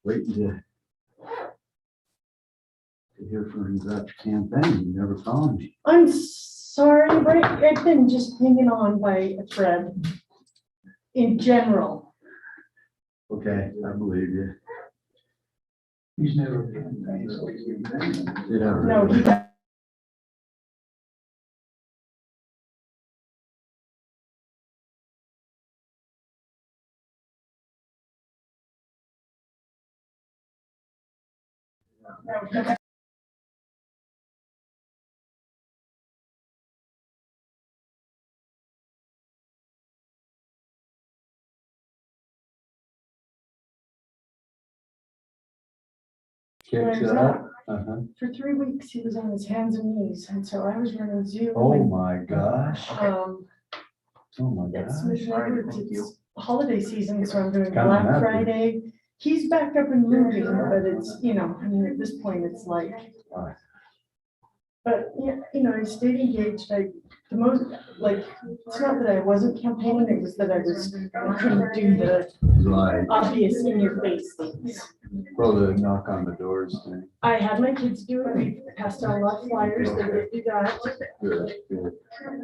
waiting to hear from you about your campaign. You never called me. I'm sorry, but I've been just hanging on by a thread in general. Okay, I believe you. He's never been. Yeah. No, he Kicks it up. Uh-huh. for 3 weeks he was on his hands and knees, and so I was running Zoom. Oh and, my gosh. Oh my It's gosh. it's holiday season, so I'm doing Kinda Black happy. Friday. He's back up and moving, but it's, you know, I mean, at this point, it's like, but yeah, you know, I stayed engaged. The most, like, it's not that I wasn't campaigning, it was that I couldn't do the Right. obvious in your face things. Well, the knock on the doors thing. I had my kids do it. We passed out a lot of flyers. They did do that. Good, good.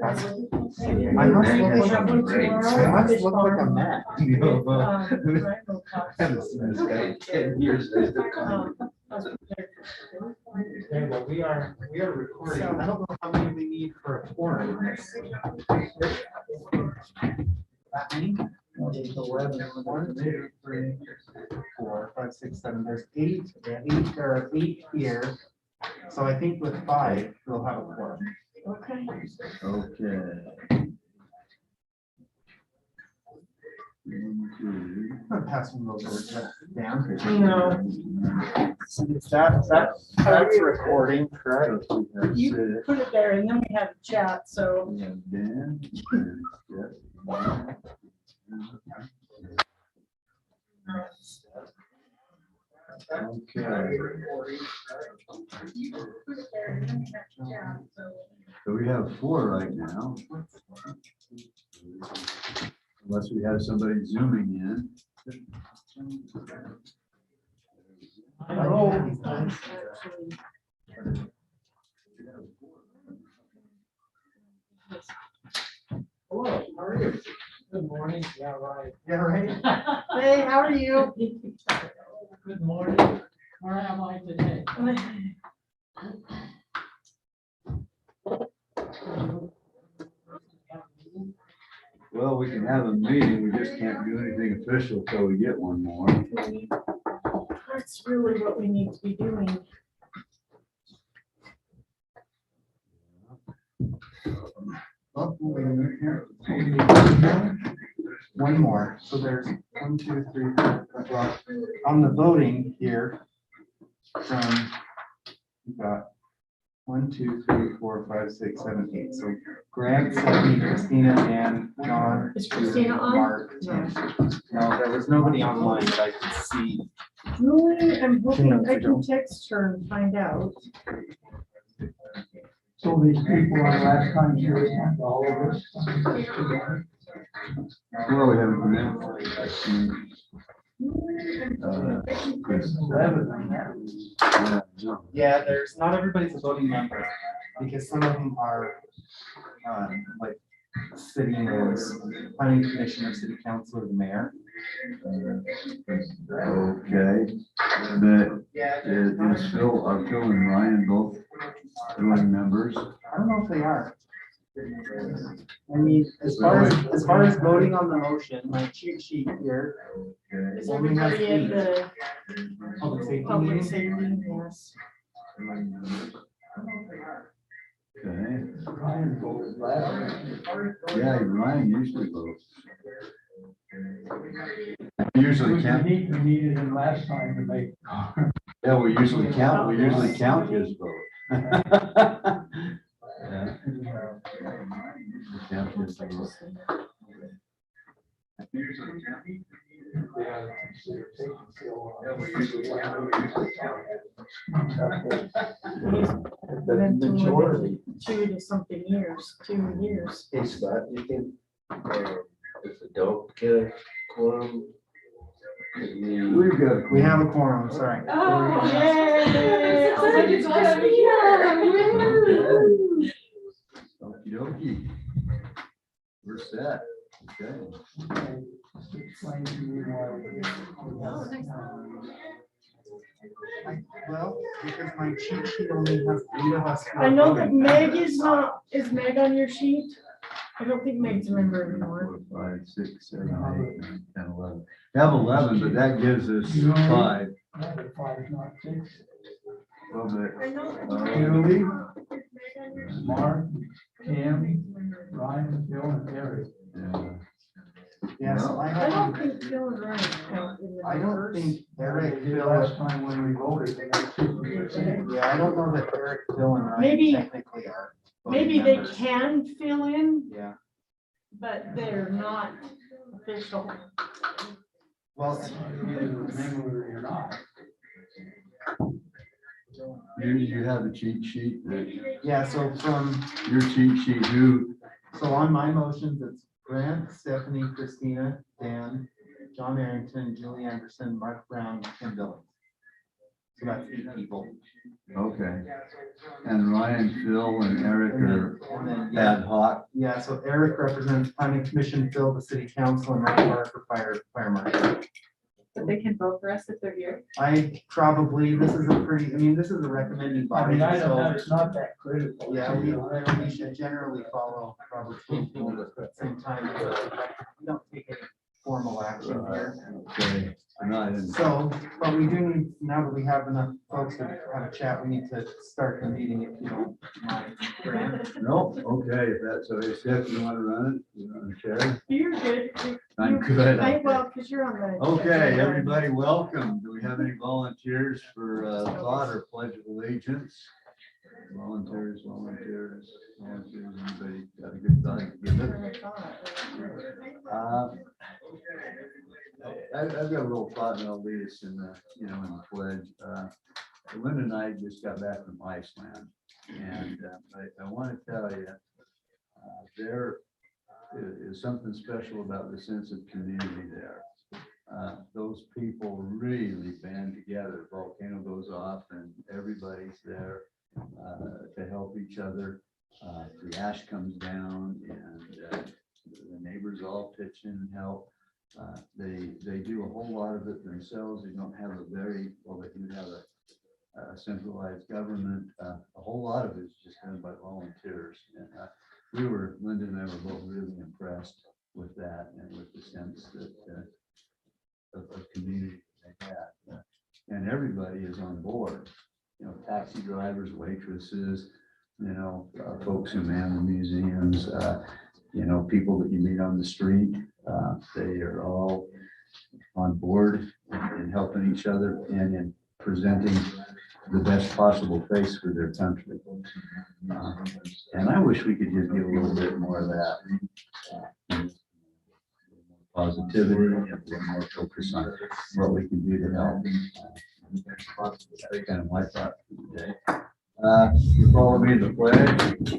I must look We like have one tomorrow. I must Fish look like a farm. man. Rhino Park. Haven't seen this guy in 10 years. I was prepared for it. Okay, well, we are recording. I don't know how many we need for a quorum. That many? 11, 1, 2, 3, 4, 5, 6, 7. There's 8. There are 8 here. So I think with 5, we'll have a quorum. Okay. Okay. I'm gonna pass one of those down. No. That's recording, correct? You put it there and then we have a chat, so. Yeah, Dan. Okay. So we have 4 right now. Unless we have somebody zooming in. Hello, how are you? Good morning. Yeah, right. Yeah, right. Hey, how are you? Good morning. Where am I today? Well, we can have a meeting, we just can't do anything official till we get one more. That's really what we need to be doing. Oh, wait a minute here. One more. So there's 1, 2, 3, 4, 5. Well, on the voting here, we've got 1, 2, 3, 4, 5, 6, 7, 8. So Grant, Stephanie, Christina, and John. Is Christina on? Mark, Tim. No, there was nobody online that I could see. Really, I'm hoping I can text her and find out. So these people on last time here, all of us. Well, we haven't been in. Yeah, there's not everybody's a voting member because some of them are like sitting as planning commission or city council or the mayor. Okay, but is Phil, are Phil and Ryan both voting members? I don't know if they are. I mean, as far as voting on the motion, my cheat sheet here Is only has everybody at 8. the Public safety public meeting. safety? Yes. Okay, Ryan voted last. yeah, Ryan usually votes. Usually count. We needed him last time to make. Yeah, we usually count his vote. Yeah. Count his vote. The majority. 2 to something years, 2 years. Hey Scott, you think if we don't get a quorum, We've got. We have a quorum, sorry. Oh, yay. Sounds like it's gonna be here. Okey dokey. We're set. Okay. Okay, just explain to me Well, because my cheat sheet only has 8 of us. I know that Meg is not, is Meg on your sheet? I don't think Meg's a member anymore. 4, 5, 6, 7, 8, 9, 10, 11. We have 11, but that gives us 5. Five, not 6. A little bit. I know. Julie, Mark, Tim, Ryan, Bill, and Eric. Yeah. Yeah, so I I don't have, think Phil and Ryan count in the I don't numbers. think Eric, They did last time when we voted. They got 50%. yeah, I don't know that Eric, Phil, and Ryan Maybe- technically are. voting Maybe they members. can fill in, Yeah, but they're not official. well, Either a member or you're not. You have a cheat sheet, yeah, so from, your cheat sheet, so on my motions, it's Grant, Stephanie, Christina, Dan, John Arrington, Julie Anderson, Mark Brown, and Bill. So that's 8 people. okay. And Ryan, Phil, and Eric are And then, ad hoc. yeah, so Eric represents planning commission, Phil, the city council, and Ryan Barker, fire marshal. But they can vote for us if they're here. I probably, this is a pretty, I mean, this is a recommending I body, mean, I don't know, so, it's not that critical. yeah, we should generally follow probably 2 rules at the same time. We don't take any formal action here. Okay. Not in. So, but we do need, now that we have enough folks to have a chat, we need to start the meeting if you don't mind. Grant? No, okay, if that's okay. Steph, you want to run it? You want to share? You're good. I'm good. Well, because you're on the. Okay, everybody, welcome. Do we have any volunteers for thought or pledge of allegiance? Volunteers, anybody got a good thought to give it? I've got a little thought and I'll lead us in the, in the pledge. Linda and I just got back from Iceland, and I want to tell you, there is something special about the sense of community there. Those people really band together. Volcano goes off and everybody's there to help each other. The ash comes down and the neighbors all pitch in and help. They do a whole lot of it themselves. They don't have a very, well, they do have a centralized government. A whole lot of it is just done by volunteers. And Linda and I were both really impressed with that and with the sense that of community they had. And everybody is on board. Taxi drivers, waitresses, folks who man the museums, people that you meet on the street. They are all on board in helping each other and in presenting the best possible face for their country. And I wish we could just get a little bit more of that. Positivity and a little more focus on what we can do to help. That's kind of my thought for today. You follow me in the pledge.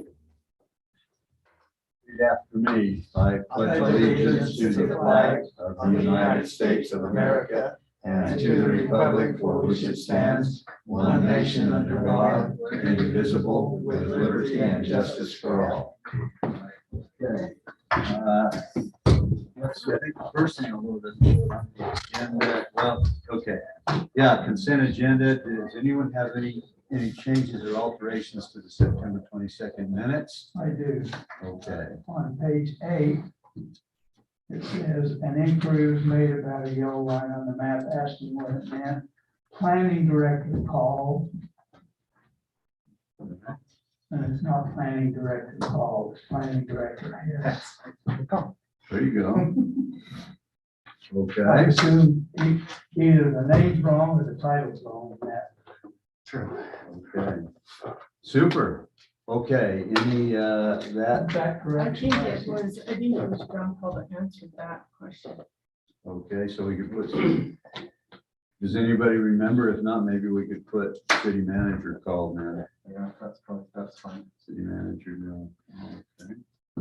Read after me. I pledge allegiance to the flag of the United States of America and to the republic for which it stands, one nation under God, indivisible, with liberty and justice for all. Okay. Let's see, I think the first thing I'll move is on the agenda. Well, okay. Yeah, consent agenda. Does anyone have any changes or alterations to the September 22nd minutes? I do. Okay. On page 8, it says an inquiry was made about a yellow line on the map asking what it meant. Planning director called. And it's not planning director called, it's planning director here. There you go. I Okay. assume either the name's wrong or the title's wrong in that. True. Okay. Super. Okay. Any Is that? that I correct? think it was John Paul that answered that question. Okay, so we could put. Does anybody remember? If not, maybe we could put city manager called now. Yeah, that's fine. City manager. No. Okay.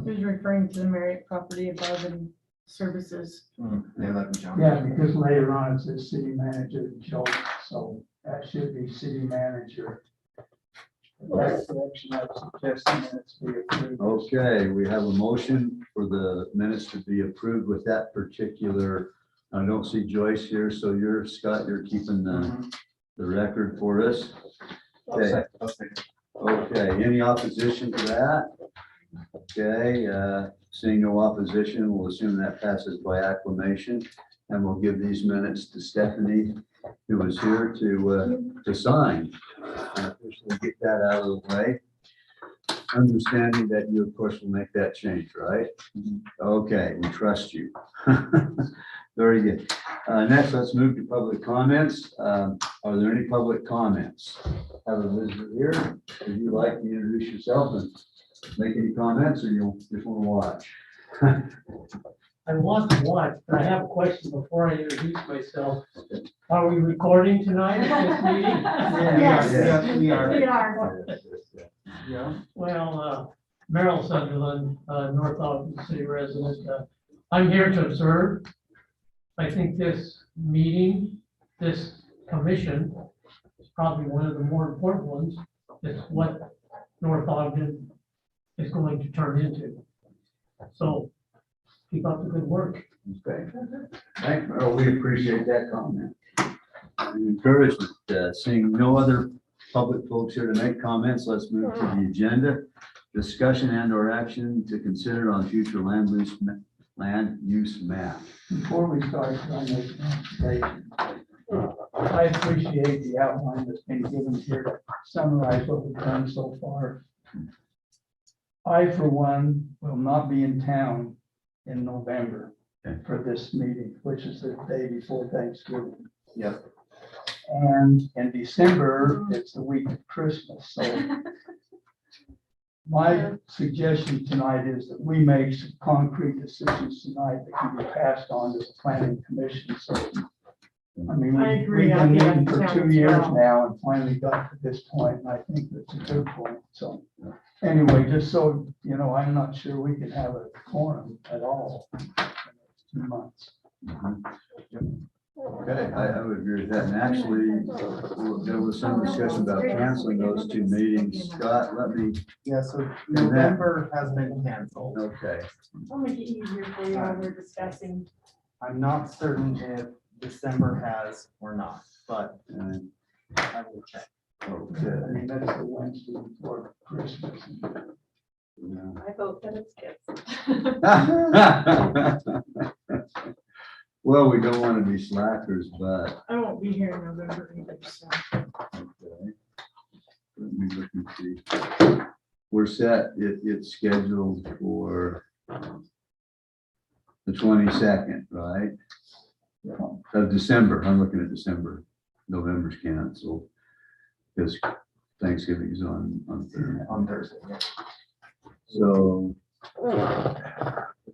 He was referring to the Marriott property above and services. Yeah, that'd be John. Yeah, because later on it says city manager Joe, so that should be city manager. That correction, I suggest the minutes be approved. Okay, we have a motion for the minutes to be approved with that particular, I don't see Joyce here, so you're, Scott, you're keeping the record for us. Okay. Okay, any opposition to that? Okay, seeing no opposition, we'll assume that passes by acclamation, and we'll give these minutes to Stephanie, who was here to sign. Officially get that out of the way. Understanding that you, of course, will make that change, right? Okay, we trust you. Very good. Next, let's move to public comments. Are there any public comments? Have a visitor here. Would you like to introduce yourself and make any comments, or you just want to watch? I want to watch, but I have a question before I introduce myself. Are we recording tonight at this meeting? Yes. Yes, we are. We are. Yeah. Well, Merrill Sunderland, North Ogden City resident. I'm here to observe. I think this meeting, this commission, is probably one of the more important ones. It's what North Ogden is going to turn into. So keep up the good work. Okay. Thank you. Oh, we appreciate that comment. And encouragement. Seeing no other public folks here to make comments, let's move to the agenda. Discussion and or action to consider on future land use map. Before we start, can I make an observation? I appreciate the outline that's been given here to summarize what we've done so far. I, for one, will not be in town in November for this meeting, which is the day before Thanksgiving. Yep. And in December, it's the week of Christmas, so my suggestion tonight is that we make some concrete decisions tonight that can be passed on to the planning commission. So, I mean, I agree. we've I'll been be out meeting of for town 2 as years well. now and finally got to this point, and I think that's a good point. So anyway, just so, you know, I'm not sure we can have a quorum at all in the next 2 months. Okay, I would agree with that. And actually, there was some discussion about canceling those 2 meetings. Scott, let me, Yeah, so November has been canceled. okay. I'll make it easier for you while we're discussing. I'm not certain if December has or not, but And, I will check. I okay. mean, that's the Wednesday before Christmas. Yeah. I vote that it's kids. Well, we don't want to be slackers, but, I won't be here in November either, so. okay. Let me look and see. We're set, it's scheduled for the 22nd, right? Of December. I'm looking at December. November's canceled because Thanksgiving is on Thursday. On Thursday. Yeah. So,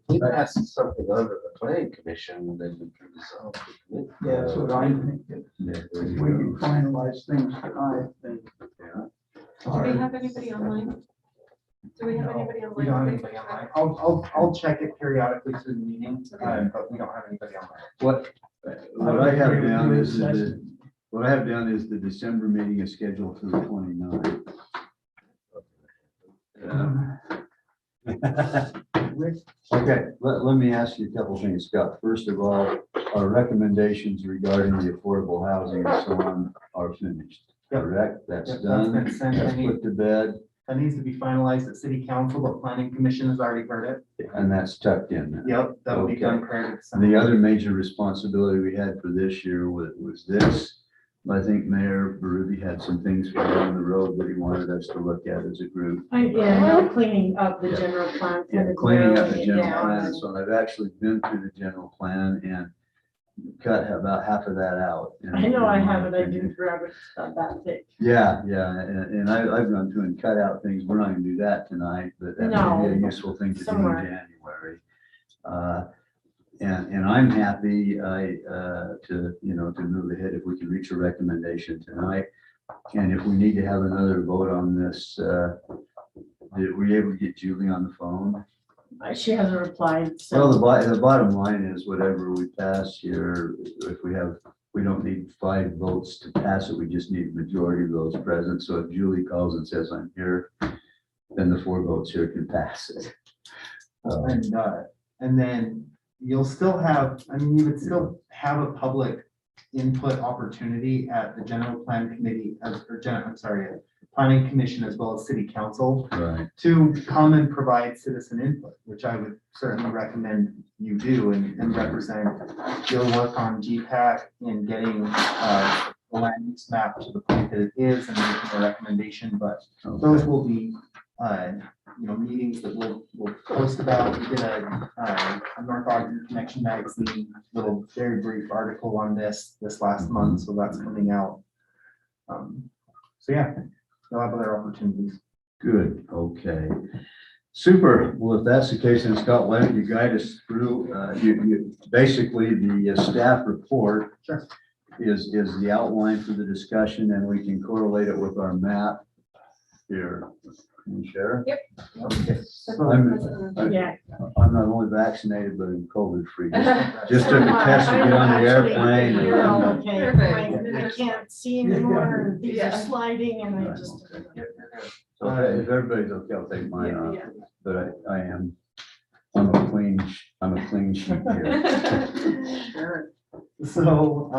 We passed something under the planning commission, then we can resolve the committee. Yeah, that's what I'm thinking. yeah, If there we you can go. finalize things tonight, then. Yeah. Do we have anybody online? Do we have anybody online? We don't have anybody online. I'll check it periodically through the meeting, but we don't have anybody online. What I have down is what I have down is the December meeting is scheduled for the 29th. Okay, let me ask you a couple things, Scott. First of all, our recommendations regarding the affordable housing and so on are finished, Yep. correct? That's Yep, that's done, been sent. that's put to bed, That needs to be finalized at city council, but planning commission has already heard it. and that's tucked in now. Yep, that'll be Okay. done prior to And December. the other major responsibility we had for this year was this. I think Mayor Berube had some things for down the road that he wanted us to look at as a group. Yeah, cleaning up the general plan. kind of Cleaning up the narrowing it general down. plan, so I've actually been through the general plan and cut about half of that out. I know I have it, I didn't grab it, it's not that thick. Yeah, and I've gone through and cut out things, we're not gonna do that tonight, but that may be a No, useful thing to do in somewhere. January. And I'm happy, to move ahead if we can reach a recommendation tonight. And if we need to have another vote on this, were you able to get Julie on the phone? She hasn't replied, Well, so. the bottom line is whatever we pass here, if we don't need 5 votes to pass it, we just need a majority of those present. So if Julie calls and says, I'm here, then the 4 votes here can pass it. And then you'll still have, I mean, you would still have a public input opportunity at the general plan committee, planning commission as well as city council Right. to come and provide citizen input, which I would certainly recommend you do and represent your work on GPAC in getting the land use map to the point that it is and making a recommendation, but those will be meetings that we'll post about. We did a North Ogden Connection magazine, little very brief article on this last month, so that's coming out. So yeah, you'll have other opportunities. Good, okay. Super. Well, if that's the case, then Scott, why don't you guide us through, basically the staff report. Sure. Is the outline for the discussion, and we can correlate it with our map here. Can you share? Yep. Okay. Yeah. I'm not only vaccinated, but I'm COVID free. Just took a test to get on the airplane. You're all and- okay. Perfect. I can't see anymore, and these are sliding, and I just. So if everybody's okay, I'll take mine off, Yeah. but I'm a clean sheet here. Sure. So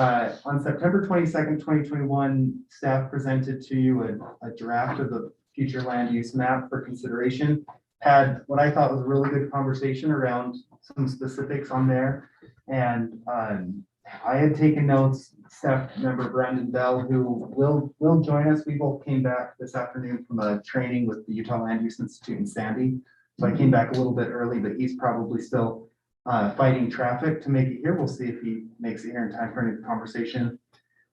on September 22nd, 2021, staff presented to you a draft of the future land use map for consideration. Had what I thought was a really good conversation around some specifics on there. And I had taken notes. Staff member Brandon Bell, who will join us. We both came back this afternoon from a training with the Utah Land Use Institute in Sandy. So I came back a little bit early, but he's probably still fighting traffic to make it here. We'll see if he makes it here in time for any conversation.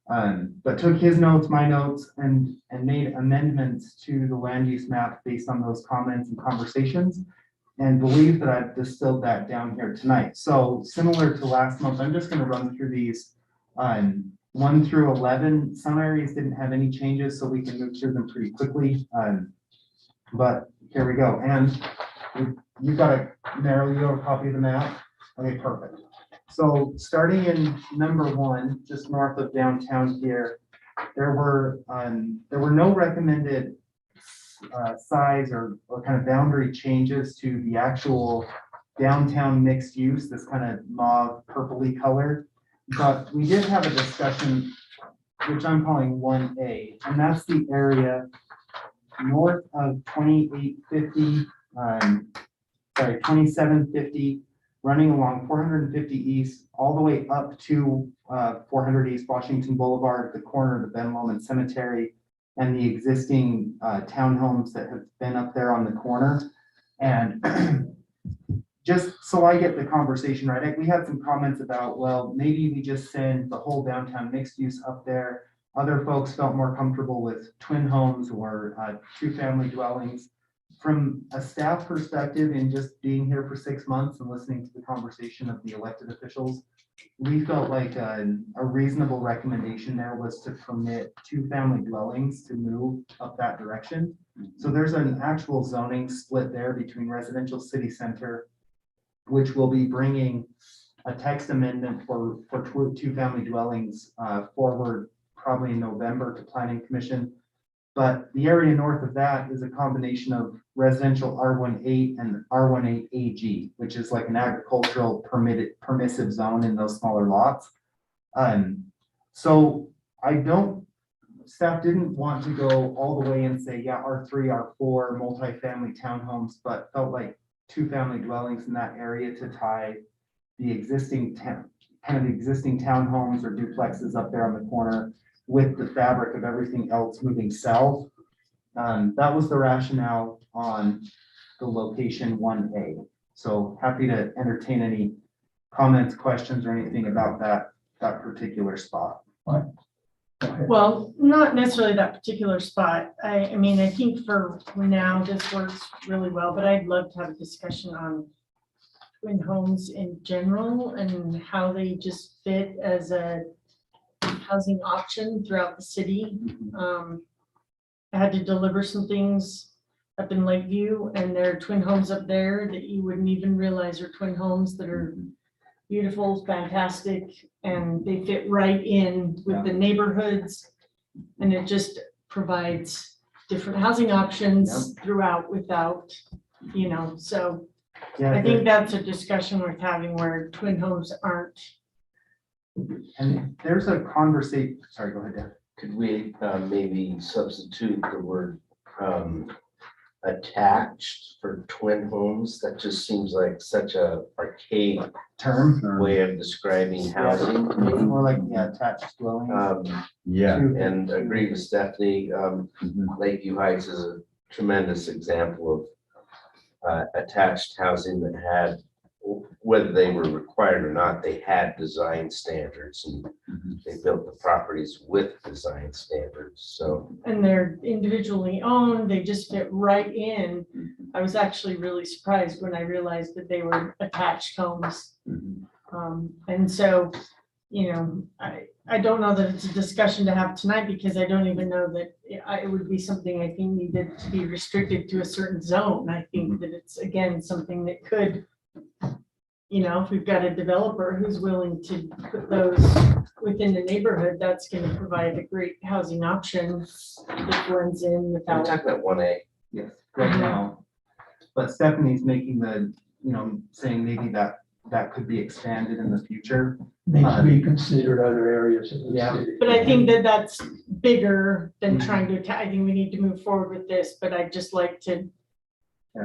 But took his notes, my notes, and made amendments to the land use map based on those comments and conversations, and believe that I've distilled that down here tonight. So similar to last month, I'm just going to run through these 1 through 11. Some areas didn't have any changes, so we can move through them pretty quickly. But here we go. And you've got you have a copy of the map. Okay, perfect. So starting in number 1, just north of downtown here, there were no recommended size or kind of boundary changes to the actual downtown mixed use, this kind of mauve purpley color. But we did have a discussion, which I'm calling 1A, and that's the area north of 2750, running along 450 East, all the way up to 400 East Washington Boulevard, the corner of the Ben Lomond Cemetery, and the existing townhomes that have been up there on the corner. And just so I get the conversation right, we had some comments about, well, maybe we just send the whole downtown mixed use up there. Other folks felt more comfortable with twin homes or 2-family dwellings. From a staff perspective, in just being here for 6 months and listening to the conversation of the elected officials, we felt like a reasonable recommendation there was to permit 2-family dwellings to move up that direction. So there's an actual zoning split there between residential city center, which will be bringing a text amendment for 2-family dwellings forward probably in November to Planning Commission. But the area north of that is a combination of residential R18 and R18 AG, which is like an agricultural permissive zone in those smaller lots. So staff didn't want to go all the way and say, yeah, R3, R4, multifamily townhomes, but felt like 2-family dwellings in that area to tie the existing existing townhomes or duplexes up there on the corner with the fabric of everything else moving south. That was the rationale on the location 1A. So happy to entertain any comments, questions, or anything about that particular spot. Well, not necessarily that particular spot. I mean, I think for now, this works really well, but I'd love to have a discussion on twin homes in general and how they just fit as a housing option throughout the city. I had to deliver some things up in Lakeview, and there are twin homes up there that you wouldn't even realize are twin homes that are beautiful, fantastic, and they fit right in with the neighborhoods. And it just provides different housing options throughout without, so Yeah, I think that's a discussion worth having where twin homes aren't. and there's a conversation, sorry, go ahead, Dan. Could we maybe substitute the word attached for twin homes? That just seems like such a archaic Term, way of describing housing to me. more like, attached dwelling. Yeah. And agree with Stephanie, Lakeview Heights is a tremendous example of attached housing that had, whether they were required or not, they had design standards and they built the properties with design standards, so. And they're individually owned, they just fit right in. I was actually really surprised when I realized that they were attached homes. And so, I don't know that it's a discussion to have tonight because I don't even know that it would be something I think needed to be restricted to a certain zone. I think that it's, again, something that could, if we've got a developer who's willing to put those within the neighborhood, that's gonna provide a great housing option that blends in We're without. talking about 1A. Yes, right now. But Stephanie's making saying maybe that could be expanded in the future. Needs to be considered other areas of the Yeah. city. But I think that that's bigger than trying to attack. I think we need to move forward with this, but I'd just like to,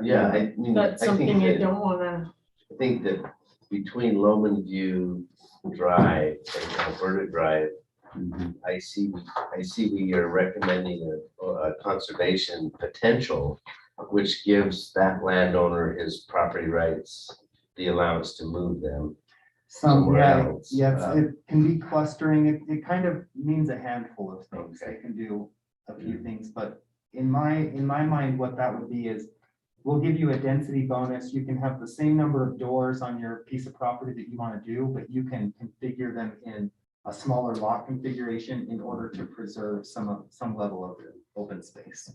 Yeah, I mean, that's I something I think don't wanna. that between Loman View Drive and Alberta Drive, I see we are recommending a conservation potential, which gives that landowner his property rights, the allowance to move them. somewhere else. It can be clustering. It kind of means a handful of things. They can do a few things, but in my mind, what that would be is we'll give you a density bonus. You can have the same number of doors on your piece of property that you want to do, but you can configure them in a smaller lot configuration in order to preserve some level of open space.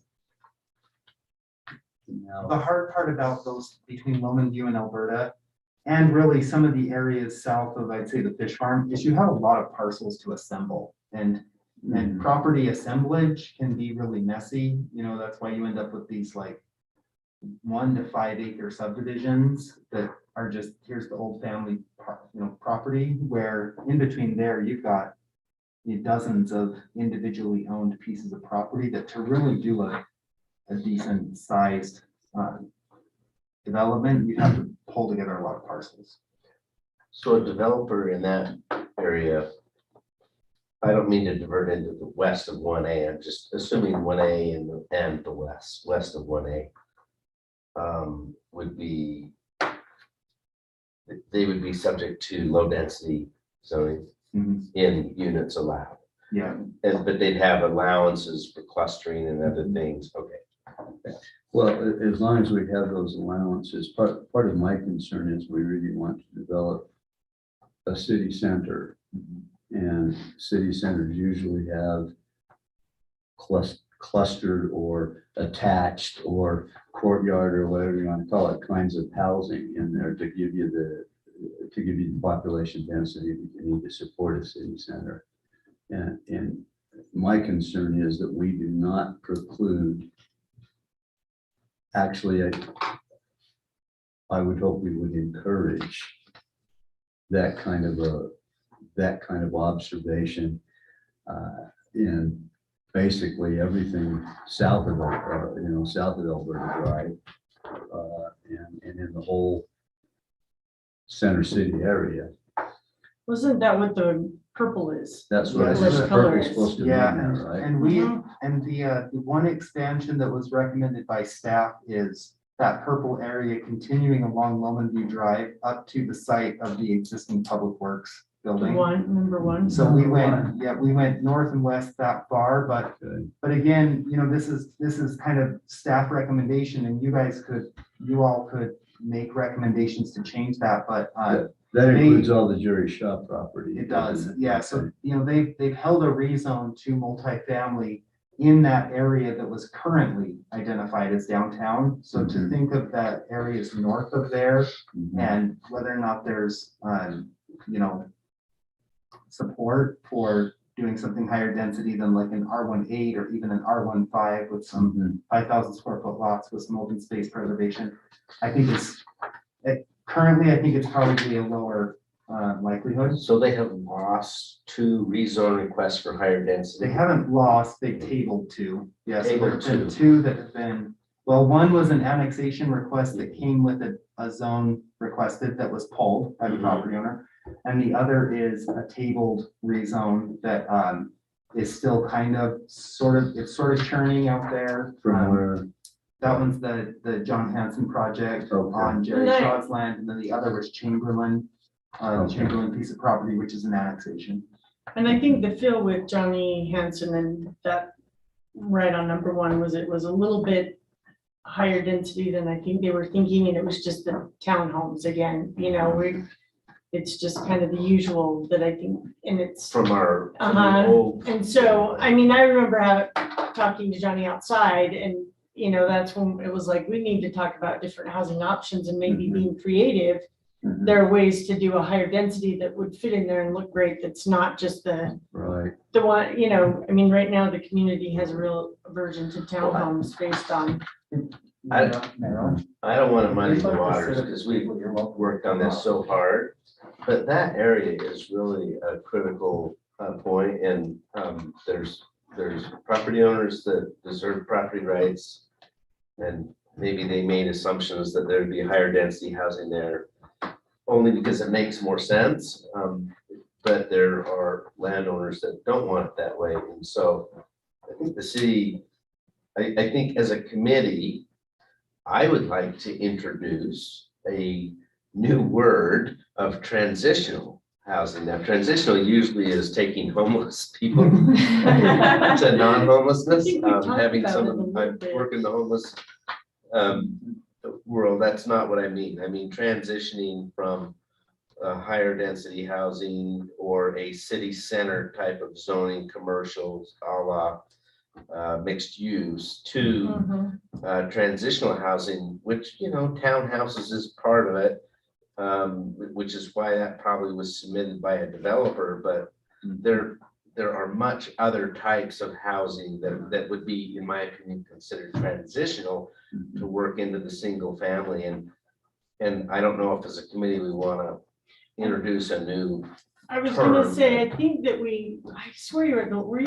The hard part about those between Loman View and Alberta, and really some of the areas south of, I'd say, the fish farm, is you have a lot of parcels to assemble, and property assemblage can be really messy. That's why you end up with these like 1 to 5 acre subdivisions that are just, here's the old family, property, where in between there, you've got dozens of individually owned pieces of property that to really do a decent sized development, you have to pull together a lot of parcels. So a developer in that area, I don't mean to divert into the west of 1A, I'm just assuming 1A and the west of 1A would be, they would be subject to low density zoning in units allowed. Yeah. But they'd have allowances for clustering and other things. Okay. Well, as long as we have those allowances, part of my concern is we really want to develop a city center. And city centers usually have clustered or attached or courtyard or whatever you want to call it, kinds of housing in there to give you the population density that you need to support a city center. And my concern is that we do not preclude. Actually, I would hope we would encourage that kind of observation in basically everything south of Alberta Drive, and in the whole center city area. Wasn't that what the purple is? That's what Yes, it's the color supposed to be Yeah, there, right? and the one expansion that was recommended by staff is that purple area continuing along Loman View Drive up to the site of the existing public works building. Number one. So we went north and west that far, but again, this is kind of staff recommendation, and you all could make recommendations to change that, but That includes all the Jerry Shaw property. it does, doesn't it? yeah. So, they've held a rezone to multifamily in that area that was currently identified as downtown. So to think of that areas north of there and whether or not there's, you know, support for doing something higher density than like an R18 or even an R15 with some 5,000 square foot lots with some open space preservation. I think currently, I think it's probably a lower likelihood. So they have lost 2 rezone requests for higher density. They haven't lost, they tabled 2. Yes, there Tabled have been 2. 2 that have been, well, one was an annexation request that came with a zone requested that was pulled by the property owner. And the other is a tabled rezone that is still kind of, it's sort of churning out there. From where, That one's the John Hanson project Okay. on Jerry Nice. Shaw's land, and then the other was Chamberlain, the Okay. Chamberlain piece of property, which is an annexation. And I think the feel with Johnny Hanson and that right on number 1 was it was a little bit higher density than I think they were thinking, and it was just the townhomes again, you know, it's just kind of the usual that I think, and it's. From our Uh-huh. old. And so, I mean, I remember talking to Johnny outside and, you know, that's when it was like, we need to talk about different housing options and maybe being creative. There are ways to do a higher density that would fit in there and look great. That's not just the right, one, you know, I mean, right now the community has a real aversion to townhomes based on. I don't want to muddy the waters because we've worked on this so hard, but that area is really a critical point, and there's property owners that deserve property rights, and maybe they made assumptions that there'd be higher density housing there only because it makes more sense, but there are landowners that don't want it that way, and so I think the city, I think as a committee, I would like to introduce a new word of transitional housing. Now, transitional usually is taking homeless people to non-homelessness, I think we talked having about it a someone, little I bit. work in the homeless world. That's not what I mean. I mean, transitioning from higher density housing or a city center type of zoning, commercials, a la mixed use to transitional housing, which, you know, townhouses is part of it, which is why that probably was submitted by a developer, but there are much other types of housing that would be, in my opinion, considered transitional to work into the single family. And I don't know if as a committee, we want to introduce a new. I was gonna say, I think that I swear were you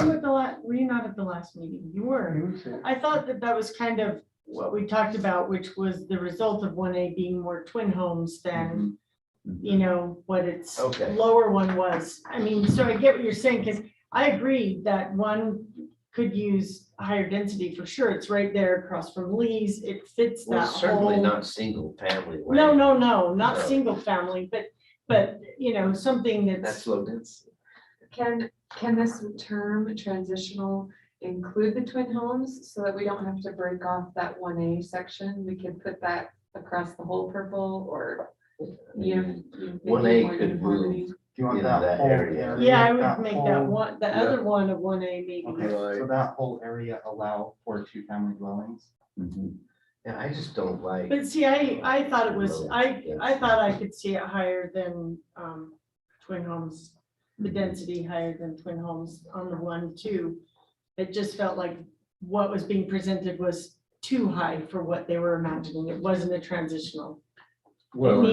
not at the last meeting? You were. I thought that was kind of what we talked about, which was the result of 1A being more twin homes than, you know, what its Okay. lower one was. I mean, so I get what you're saying, because I agree that one could use higher density for sure. It's right there across from Lee's. It fits Well, that certainly whole. not single family. No, land. not No. single family, but, you know, something That's that's, low density. Can this term transitional include the twin homes so that we don't have to break off that 1A section? We could put that across the whole purple or you. 1A could move. Do you want In that that whole area. area? yeah, I would make that whole- one, the other one of 1A maybe. Okay, so that whole area allow for 2-family dwellings? Yeah, I just don't like. But see, I thought it was, I thought I could see it higher than, twin homes, the density higher than twin homes on the 1-2. It just felt like what was being presented was too high for what they were imagining. It wasn't a transitional. well,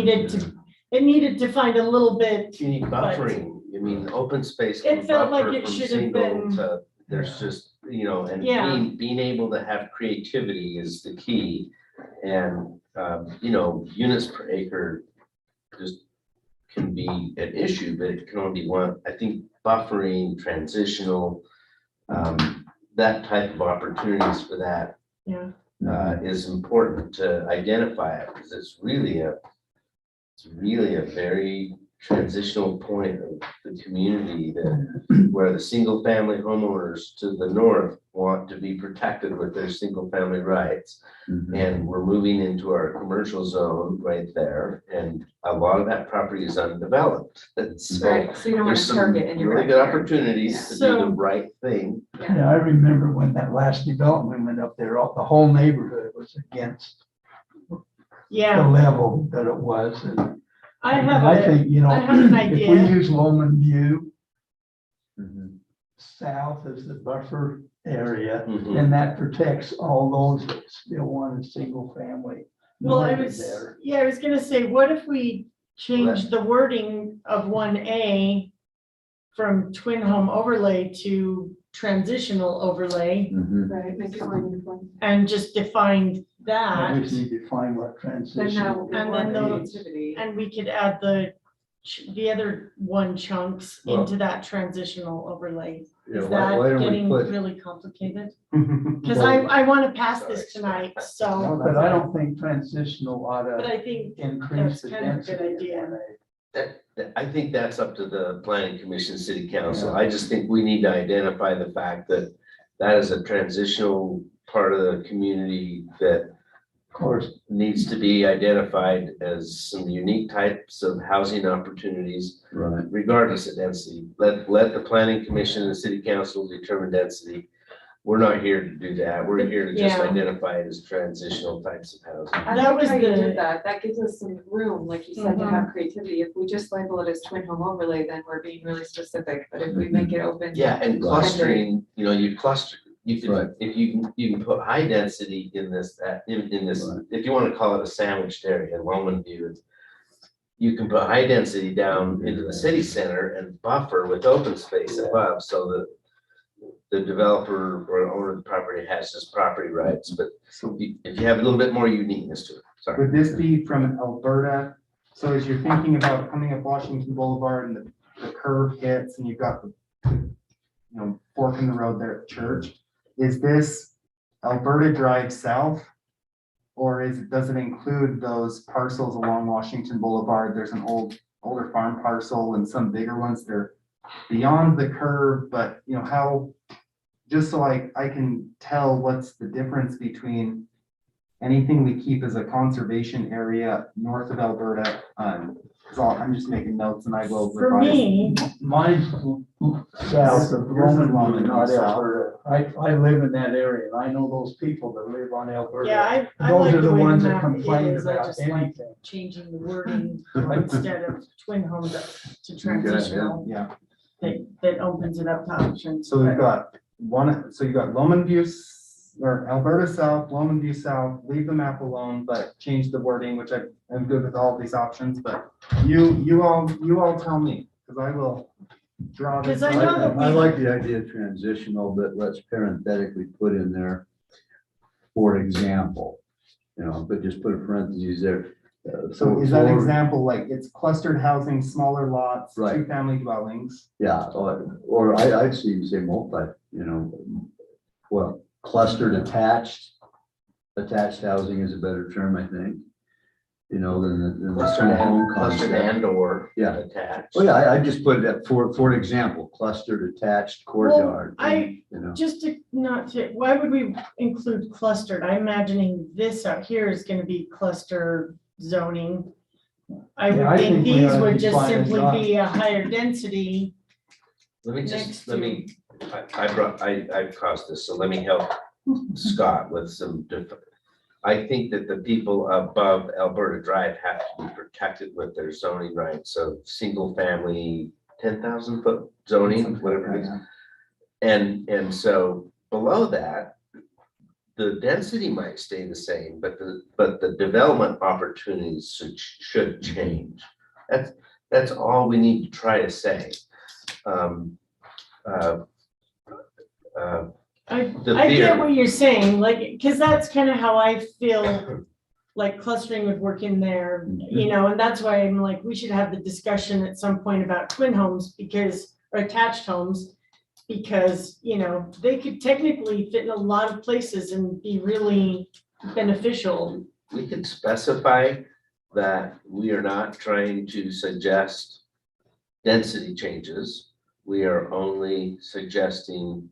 It needed to find a little bit, You need buffering. I mean, open space. It can felt like buffer it from should have single been- to- There's just, you know, and Yeah. being able to have creativity is the key. And, you know, units per acre just can be an issue, but it can only be one. I think buffering, transitional, that type of opportunities for that yeah. is important to identify it because it's really a very transitional point of the community that where the single family homeowners to the north want to be protected with their single family rights. Mhm. And we're moving into our commercial zone right there, and a lot of that property is undeveloped. And so Right, so you don't want there's to some target in your really good backyard. opportunities to do So- the right thing. Yeah, I remember when that last development went up there, the whole neighborhood was against the Yeah, level that it was. And I and have I a, think, you know, I have an if we idea. use Loman View Mhm. south as the buffer area, Mhm. then that protects all those that still want a single family. Well, I north of was, there. yeah, I was gonna say, what if we change the wording of 1A from twin home overlay to transitional overlay Mhm. Right, make it more uniform. and just define We that? just need to find what Then transition. that will be And more then those- creativity. And we could add the other one chunks Well- into that transitional overlay. Yeah, Is why that don't we getting put, really complicated? Mhm. Because Well- I want to pass this tonight, so, But I don't think transitional ought but to I think increase that's the kind of a good density. idea. I think that's up to the planning commission, city council. I just think we need to identify the fact that that is a transitional part of the community that Of course, needs to be identified as some unique types of housing opportunities, right, regardless of density. Let the planning commission and the city council determine density. We're not here to do that. We're here to just Yeah. identify it as transitional types of housing. I That like was how you the- did that. That gives us some room, like you said, to have creativity. If we just label it as twin home overlay, then we're being really specific. But if we make it open. Yeah, and clustering, you know, you cluster, you Right. can, if you can put high density in this, in this, Right. if you want to call it a sandwiched area, Loman View. You can put high density down into the city center and buffer with open space above, so that the developer or owner of the property has his property rights, but So if you have a little bit more uniqueness to it, sorry. would this be from Alberta? So as you're thinking about coming up Washington Boulevard and the curve hits and you've got the, fork in the road there at Church, is this Alberta Drive South? Or does it include those parcels along Washington Boulevard? There's an older farm parcel and some bigger ones. They're beyond the curve, but how, just so I can tell what's the difference between anything we keep as a conservation area north of Alberta. So I'm just making notes and I will For revise. me, mine's south of Yours is Roman, Roman, not south. Alberta. I live in that area and I know those people that live on Alberta. yeah, I Those like are the the way ones the that map complain is. I about just like anything. changing the wording instead of twin homes to transitional. Yeah, That opens it up to options. so we've got you got Loman View or Alberta South, Loman View South, leave the map alone, but change the wording, which I'm good with all these options, but you all tell me, because I will draw this. 'Cause I know that I like the idea of transitional, but let's parenthetically put in there, for example, but just put a parentheses there. So is that for- example, like it's clustered housing, smaller lots, Right. 2-family dwellings? Yeah, or I'd see you say multi, well, clustered attached housing is a better term, I think. Than the Clustered home clustered concept. and or Yeah. attached. Oh, yeah, I just put that for example, clustered attached courtyard. Just to not to, why would we include clustered? I'm imagining this out here is gonna be cluster zoning. I Yeah, would I think think we these ought to would just define it simply not- be a higher density. Let me, I caused this, so let me help Scott with some I think that the people above Alberta Drive have to be protected with their zoning rights of single family, 10,000 foot zoning, whatever it is. And so below that, the density might stay the same, but the development opportunities should change. That's all we need to try to say. I The get theory. what you're saying, like, cause that's kind of how I feel like clustering would work in there, and that's why I'm like, we should have the discussion at some point about twin homes or attached homes. Because, they could technically fit in a lot of places and be really beneficial. We could specify that we are not trying to suggest density changes. We are only suggesting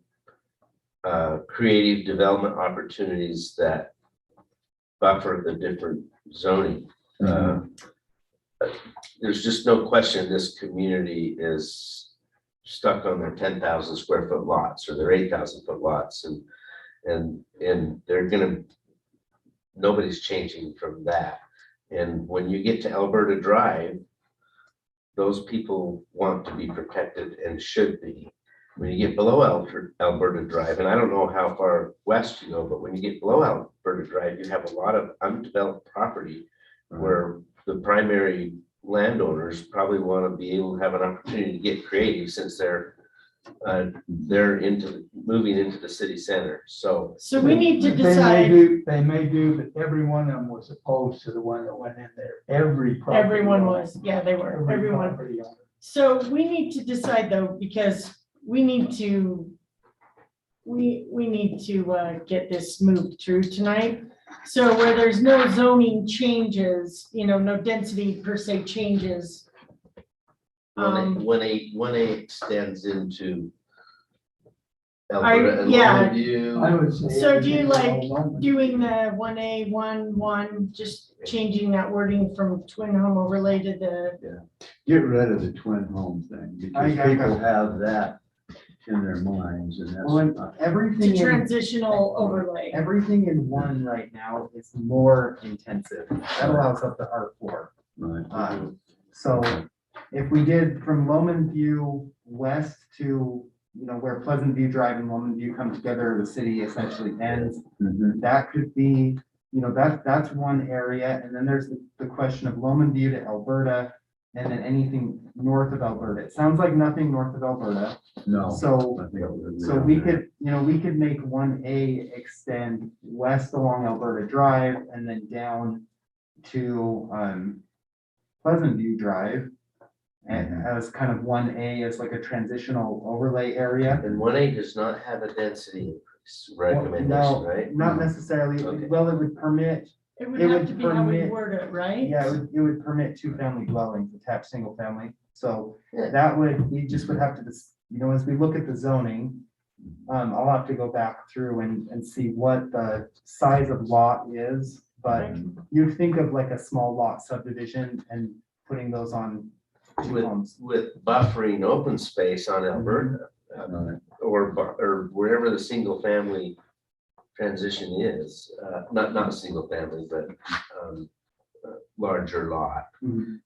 creative development opportunities that buffer the different zoning. There's just no question this community is stuck on their 10,000 square foot lots or their 8,000 foot lots, and they're gonna, nobody's changing from that. And when you get to Alberta Drive, those people want to be protected and should be. When you get below Alberta Drive, and I don't know how far west you go, but when you get below Alberta Drive, you have a lot of undeveloped property where the primary landowners probably want to be able to have an opportunity to get creative since they're moving into the city center. So we need to They may decide, do, but every one of them was opposed to the one that went in there. Every property everyone owner, was, yeah, they were, every everyone. property owner. So we need to decide though, because we need to get this moved through tonight. So where there's no zoning changes, no density per se changes. 1A extends into Alberta and yeah. I Longview. would say. So do you everything like all along. doing the 1A, 1, just changing that wording from twin home overlay to the, Get rid of the twin home thing, because I people have that in their minds, and Well, and that's, everything to in, transitional overlay? everything in one right now is more intensive. That allows up to R4. right. So if we did from Lomond View west to, where Pleasant View Drive and Lomond View come together, the city essentially ends, Mhm. that could be, that's one area. And then there's the question of Lomond View to Alberta, and then anything north of Alberta. It sounds like nothing north of Alberta. No. So I think I would agree So on we that. could, we could make 1A extend west along Alberta Drive and then down to Pleasant View Drive. And as kind of 1A as like a transitional overlay area. And 1A does not have a density increase Well, recommendation, no, right? Not necessarily. Okay. Well, it would permit, It would It have would to be how we permit- word it, right? yeah, it would permit 2-family dwellings, attached single family. So Yeah. that we just would have to, as we look at the zoning, I'll have to go back through and see what the size of lot is. But you think of like a small lot subdivision and putting those on two homes. With buffering open space on Alberta, Right. or wherever the single family transition is, not single family, but larger lot. Mhm.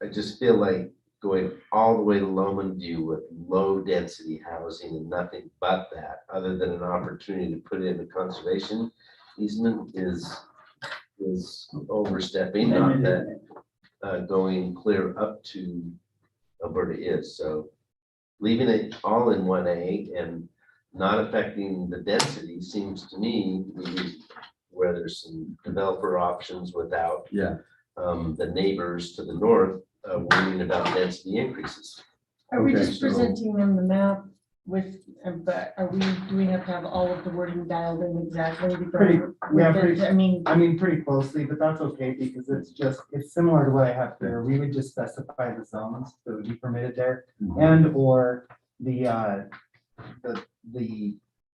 I just feel like going all the way to Lomond View with low density housing and nothing but that, other than an opportunity to put in a conservation easement is overstepping, not that going clear up to Alberta is. So leaving it all in 1A and not affecting the density seems to me where there's some developer options without Yeah, the neighbors to the north worrying about density increases. Are we Okay, just so- presenting them the map with, but do we have to have all of the wording dialed in exactly? Pretty- yeah, pretty- I mean, Pretty closely, but that's okay because it's similar to what I have here. We would just specify the zones that would be permitted there and or the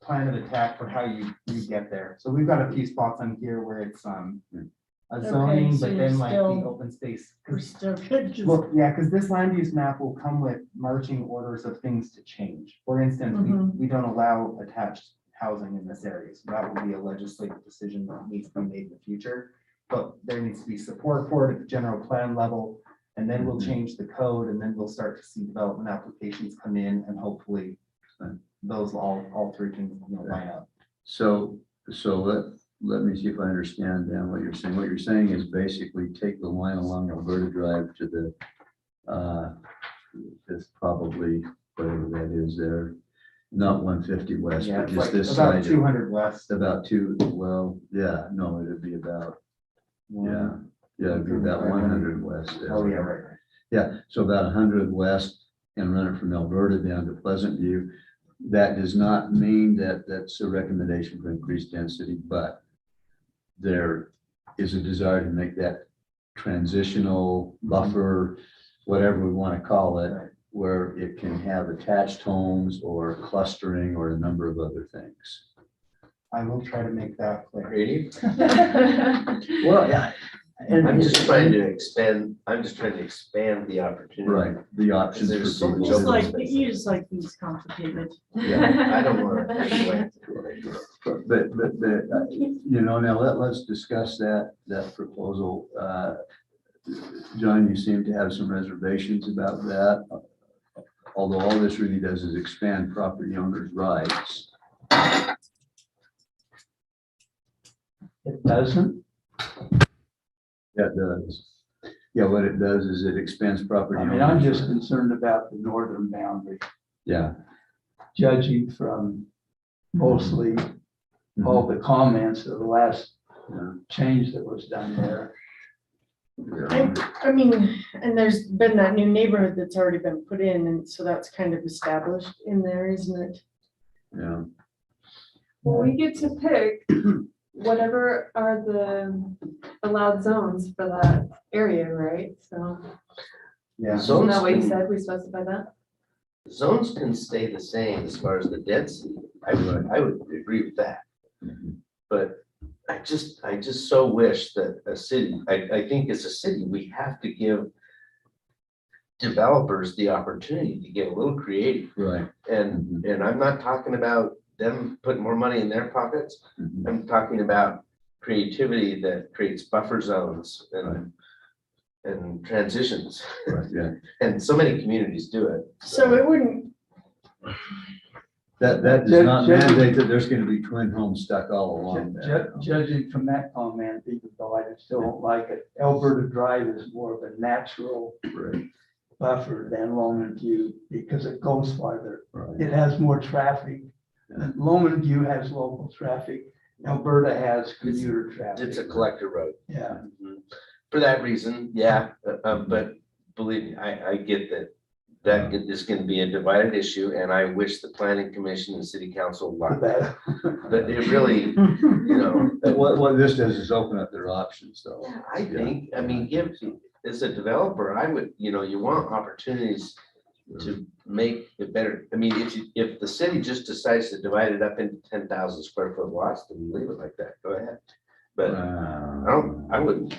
plan of attack for how you get there. So we've got a few spots on here where it's a zoning, so but you're then like the still- open space. we're still good. 'cause- Well, yeah, because this land use map will come with marching orders of things to change. For instance, Mhm. we don't allow attached housing in this area. So that will be a legislative decision that needs to be made in the future. But there needs to be support for it at the general plan level. And then we'll Mhm. change the code and then we'll start to see development applications come in and hopefully those all three can line up. so let me see if I understand then what you're saying. What you're saying is basically take the line along Alberta Drive to the, it's probably whatever that is there, not 150 west, Yeah, but it's just like this about side. 200 west. About two, well, yeah, no, it'd be about, yeah, it'd be about 100 west there. Oh, yeah, right. Yeah, so about 100 west and run it from Alberta down to Pleasant View. That does not mean that that's a recommendation for increased density, but there is a desire to make that transitional buffer whatever we want to call it, where it can have attached homes or clustering or a number of other things. I will try to make that clear. Creative. Well, yeah. I'm just trying to expand the opportunity. Right, the options There's for so people. much Just open like, you just like these complicated. Yeah. I don't want to. But, you know, now let's discuss that proposal. John, you seem to have some reservations about that. Although all this really does is expand property owners' rights. It doesn't. That does. Yeah, what it does is it expands property. I mean, I'm owners' just rights. concerned about the northern boundary, Yeah. judging from mostly all the comments of the last Yeah. change that was done there. Yeah. I mean, and there's been that new neighborhood that's already been put in, and so that's kind of established in there, isn't it? Yeah. Well, we get to pick whatever are the allowed zones for that area, right? So, Yeah. isn't Zones that what you can, said? We specify that? zones can stay the same as far as the density. I would agree with that. But I just so wish that a city, I think as a city, we have to give developers the opportunity to get a little creative. Right. And I'm not talking about them putting more money in their pockets. Mhm. I'm talking about creativity that creates buffer zones and transitions. Right, yeah. And so many communities do it. So it wouldn't, That does not mandate that there's gonna be twin homes stuck all along there. Judging from that comment, even though I still don't like it, Alberta Drive is more of a natural Right, buffer than Longman View because it goes farther. right. It has more traffic. And Longman View has local traffic. Alberta has commuter traffic. It's a collector road. Yeah. For that reason, yeah, but believe me, I get that is gonna be a divided issue, and I wish the planning commission and city council luck. That- But it really, you know, What this does is open up their options though. I think, I mean, as a developer, I would, you want opportunities to make it better. I mean, if the city just decides to divide it up into 10,000 square foot lots, then leave it like that, go ahead. But I wouldn't,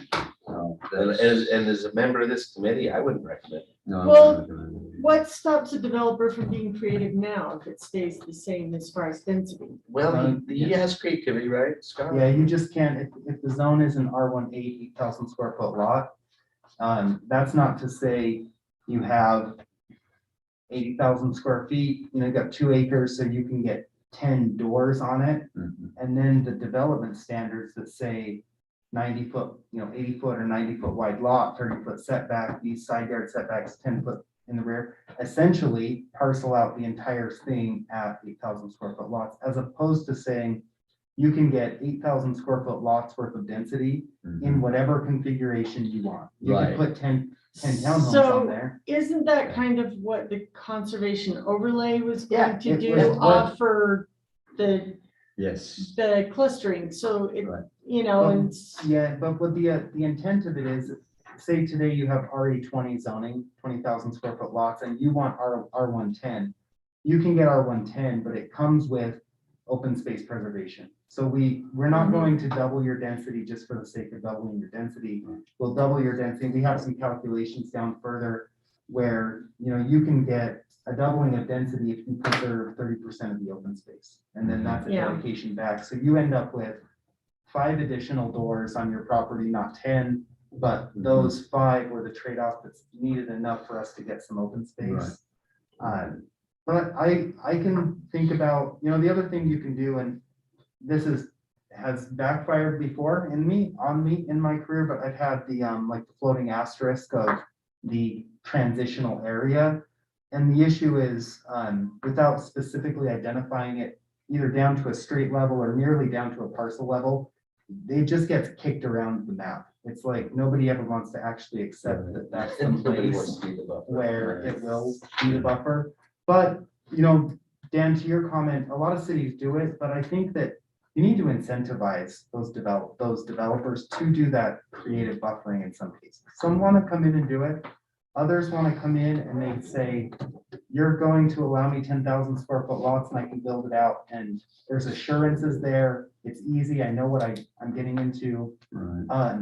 No, and that's- as a member of this committee, I wouldn't recommend it. no, Well, no. what stops a developer from being creative now if it stays the same as far as density? Well, he has creativity, right, Scott? Yeah, you just can't, if the zone is an R1 8,000 square foot lot, that's not to say you have 80,000 square feet, you got 2 acres, so you can get 10 doors on it. Mhm. And then the development standards that say 90 foot, 80 foot or 90 foot wide lot, 30 foot setback, these side yard setbacks, 10 foot in the rear, essentially parcel out the entire thing at 8,000 square foot lots, as opposed to saying you can get 8,000 square foot lots worth of density in whatever configuration you want. You Right. can put 10 townhomes on So there. isn't that kind of what the conservation overlay was Yeah, going to it do, was. offer Yes. the clustering? So it, Right. and Yeah, but what the intent of it is, say today you have RE20 zoning, 20,000 square foot lots, and you want R110. You can get R110, but it comes with open space preservation. So we're not Mhm. going to double your density just for the sake of doubling your density. We'll double your density. We have some calculations down further where, you can get a doubling of density if you preserve 30% of the open space. And then that's a Yeah. dedication back. So you end up with 5 additional doors on your property, not 10, but those 5 were the trade-off that's needed enough for us to get some open space. But I can think about, the other thing you can do, and this has backfired before on me in my career, but I've had the like the floating asterisk of the transitional area. And the issue is, without specifically identifying it either down to a street level or nearly down to a parcel level, it just gets kicked around the map. It's like nobody ever wants to actually accept that that's the Nobody place wants to be the buffer. where it will be the buffer. But, Dan, to your comment, a lot of cities do it, but I think that you need to incentivize those developers to do that creative buffering in some cases. Some want to come in and do it, Others want to come in and they say, you're going to allow me 10,000 square foot lots and I can build it out. And there's assurances there. It's easy. I know what I'm getting into. Right.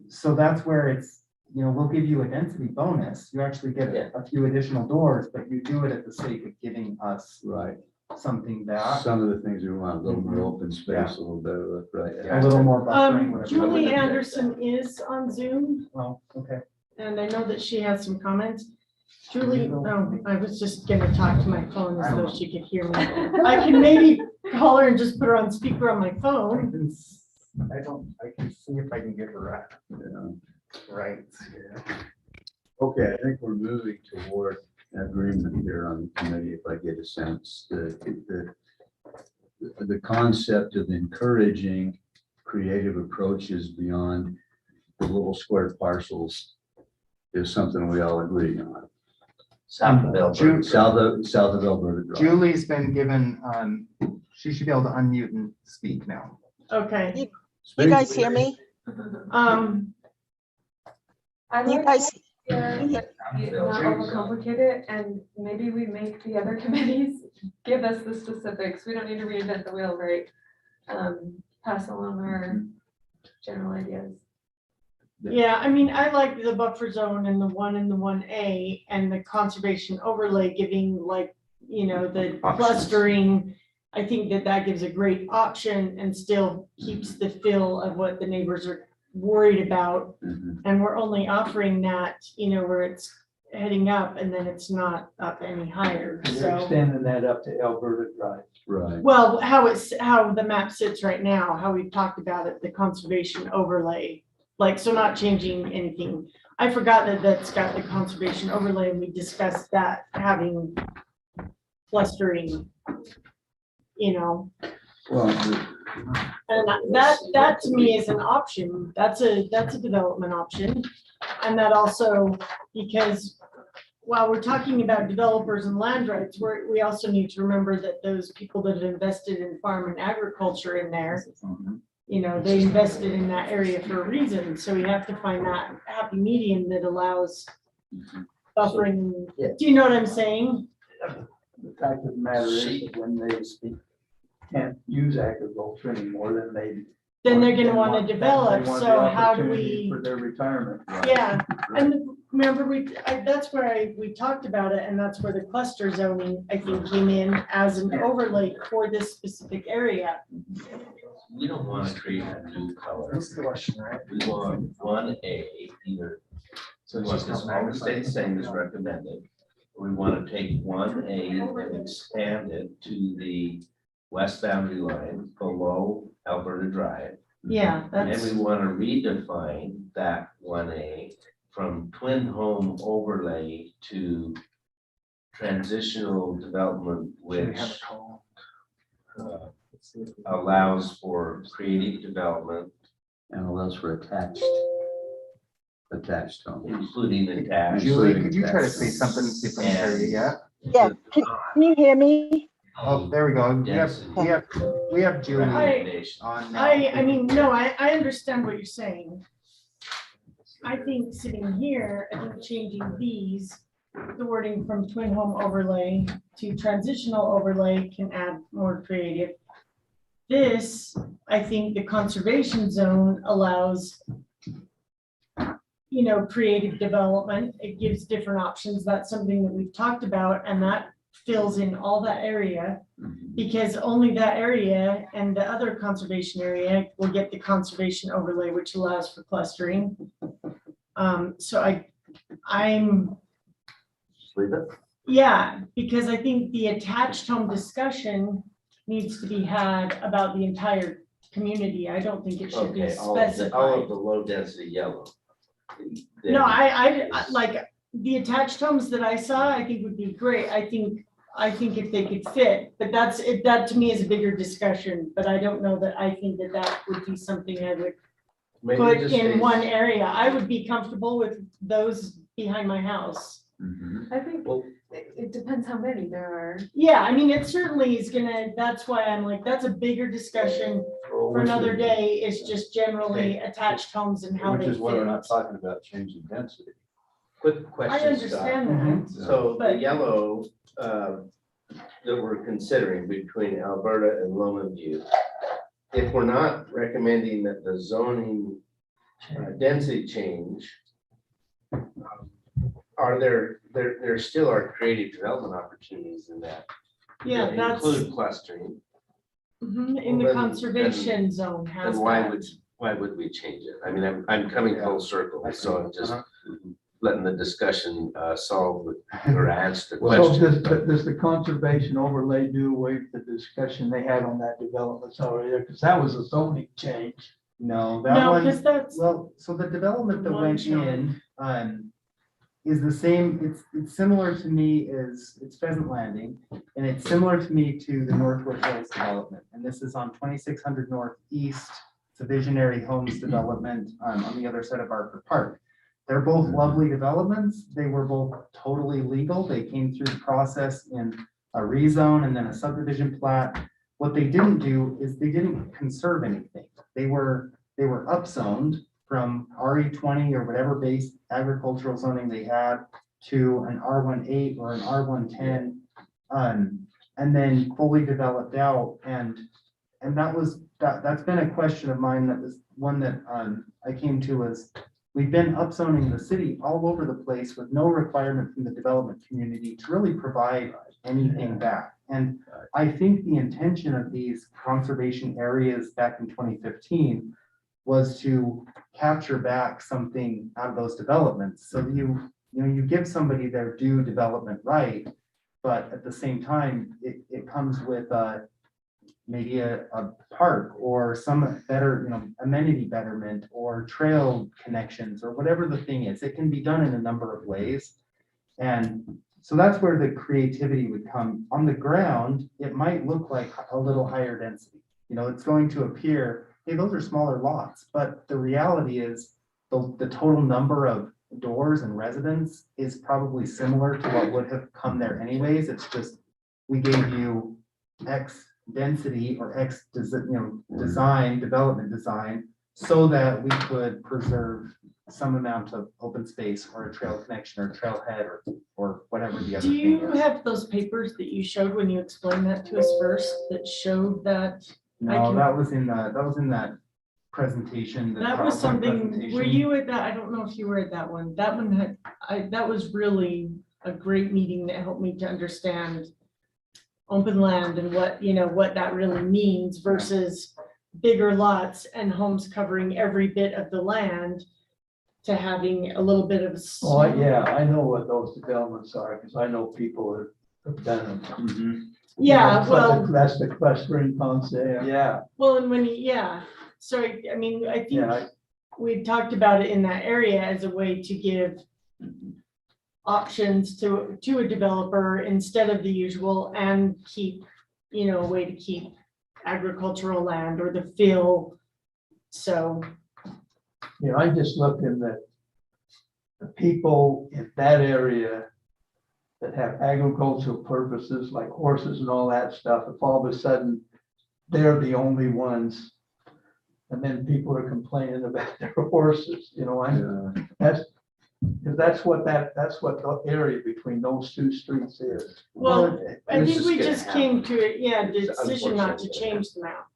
So that's where it's, we'll give you a density bonus. You actually get a few additional doors, but you do it at the sake of giving us Right. something that, Some of the things we want, a little more open space, a little better, right? a little more buffering, whatever. Julie Anderson is on Zoom, Well, okay. and I know that she has some comments. Julie, no, I was just gonna talk to my phone as though she could hear me. I can maybe call her and just put her on speaker on my phone. I can see if I can get her right. Okay, I think we're moving toward agreement here on the committee, if I get a sense. The concept of encouraging creative approaches beyond the little square parcels is something we all agree on. South of Alberta. South of Alberta Drive. Julie's been given, she should be able to unmute and speak now. Okay, You guys hear me? I'd You like guys, to hear, but not overcomplicate it, and maybe we make the other committees give us the specifics. We don't need to reinvent the wheel, right? Pass along our general ideas. yeah, I mean, I like the buffer zone and the 1 and the 1A and the conservation overlay giving the clustering. I think that gives a great option and still keeps the feel of what the neighbors are worried about. Mhm. And we're only offering that, where it's heading up and then it's not up any higher, You're so. extending that up to Alberta Drive. Right. Well, how the map sits right now, how we've talked about it, the conservation overlay, so not changing anything. I forgot that that's got the conservation overlay and we discussed that having clustering, Well, and that to me is an option. That's a development option. And that also, because while we're talking about developers and land rights, we also need to remember that those people that have invested in farm and agriculture in there, they invested in that area for a reason. So we have to find that happy medium that allows buffering. Do you know what I'm saying? The fact of the matter is that when they can't use agriculture anymore, Then they're gonna want to develop. they want the So how do opportunity we? For their retirement. Yeah, and remember, that's where we talked about it, and that's where the cluster zoning, I think, came in as an overlay for this specific area. We don't want to create a new color. That's the question, right? We want 1A either. So we want this all to stay the same as recommended. We want to take 1A and expand it to the west boundary line below Alberta Drive. Yeah, And that's, we want to redefine that 1A from twin home overlay to transitional development, which allows for creative development, and allows for attached homes. including attached. Julie, could you try to say something, see if I can hear you yet? yeah, can you hear me? Oh, there we go. We have Julie Recommendation. on now. I mean, no, I understand what you're saying. I think sitting here, I think changing the wording from twin home overlay to transitional overlay can add more creative. This, I think the conservation zone allows, creative development. It gives different options. That's something that we've talked about, and that fills in all that area, because only that area and the other conservation area will get the conservation overlay, which allows for clustering. So I'm, Leave it. yeah, because I think the attached home discussion needs to be had about the entire community. I don't think it should be Okay, all of specified. the low density yellow. No, I like the attached homes that I saw, I think would be great. I think if they could fit, but that to me is a bigger discussion, but I don't know that I think that would be something I would Maybe put just in say- one area. I would be comfortable with those behind my house. I think Well- it depends how many there are. Yeah, I mean, it certainly is that's why I'm like, that's a bigger discussion for another day. It's just generally attached homes and how Which they is why we're not fit. talking about changing density. quick I question, Scott. understand that. So the But- yellow that we're considering between Alberta and Lomond View, if we're not recommending that the zoning density change, are there still are creative development opportunities in that? Yeah, that that's include clustering, in the Then- conservation zone has and why that. would we change it? I mean, I'm coming full circle, so I'm just letting the discussion solve or answer the So question. does the conservation overlay do away with the discussion they had on that development already? Because that was a zoning change. No, that No, one, because that's, well, so the development that One went shot. in, is the same, it's similar to me as, it's Pheasant Landing, and it's similar to me to the Northwood Hills development, and this is on 2600 Northeast. It's a visionary homes development, on the other side of Barker Park. They're both lovely developments, they were both totally legal, they came through the process in a rezone and then a subdivision plat. What they didn't do is they didn't conserve anything, they were upzoned from RE20 or whatever base agricultural zoning they had to an R18 or an R110. And then fully developed out, and that's been a question of mine, that was one that I came to, was we've been upzoning the city all over the place with no requirement from the development community to really provide anything back. And I think the intention of these conservation areas back in 2015 was to capture back something out of those developments. So you give somebody their due development right, but at the same time, it comes with maybe a park or some better, amenity betterment or trail connections or whatever the thing is. It can be done in a number of ways. And so that's where the creativity would come. On the ground, it might look like a little higher density. It's going to appear, hey, those are smaller lots, but the reality is the total number of doors and residents is probably similar to what would have come there anyways. It's just, we gave you X density or X, development design, so that we could preserve some amount of open space or a trail connection or trailhead or whatever the other do thing you is. have those papers that you showed when you explained that to us first, that showed that? I No, can- that was in that presentation. the That was PowerPoint something, were presentation. you at that? I don't know if you were at that one. That one that was really a great meeting that helped me to understand open land and what that really means versus bigger lots and homes covering every bit of the land to having a little bit of. Oh, yeah, I know what those developments are, because I know people that have done them. Mhm. Yeah, well, That's the clustering concept. Yeah, well, and so I mean, I think yeah, we talked about it in that area as a way to give options to a developer instead of the usual, and keep, a way to keep agricultural land or the fill. So, I'm just looking at the people in that area that have agricultural purposes like horses and all that stuff, if all of a sudden they're the only ones, and then people are complaining about their horses, that's what the area between those two streets is. well, I This think is we gonna just came happen. to a It's decision not to unfortunate. change the map.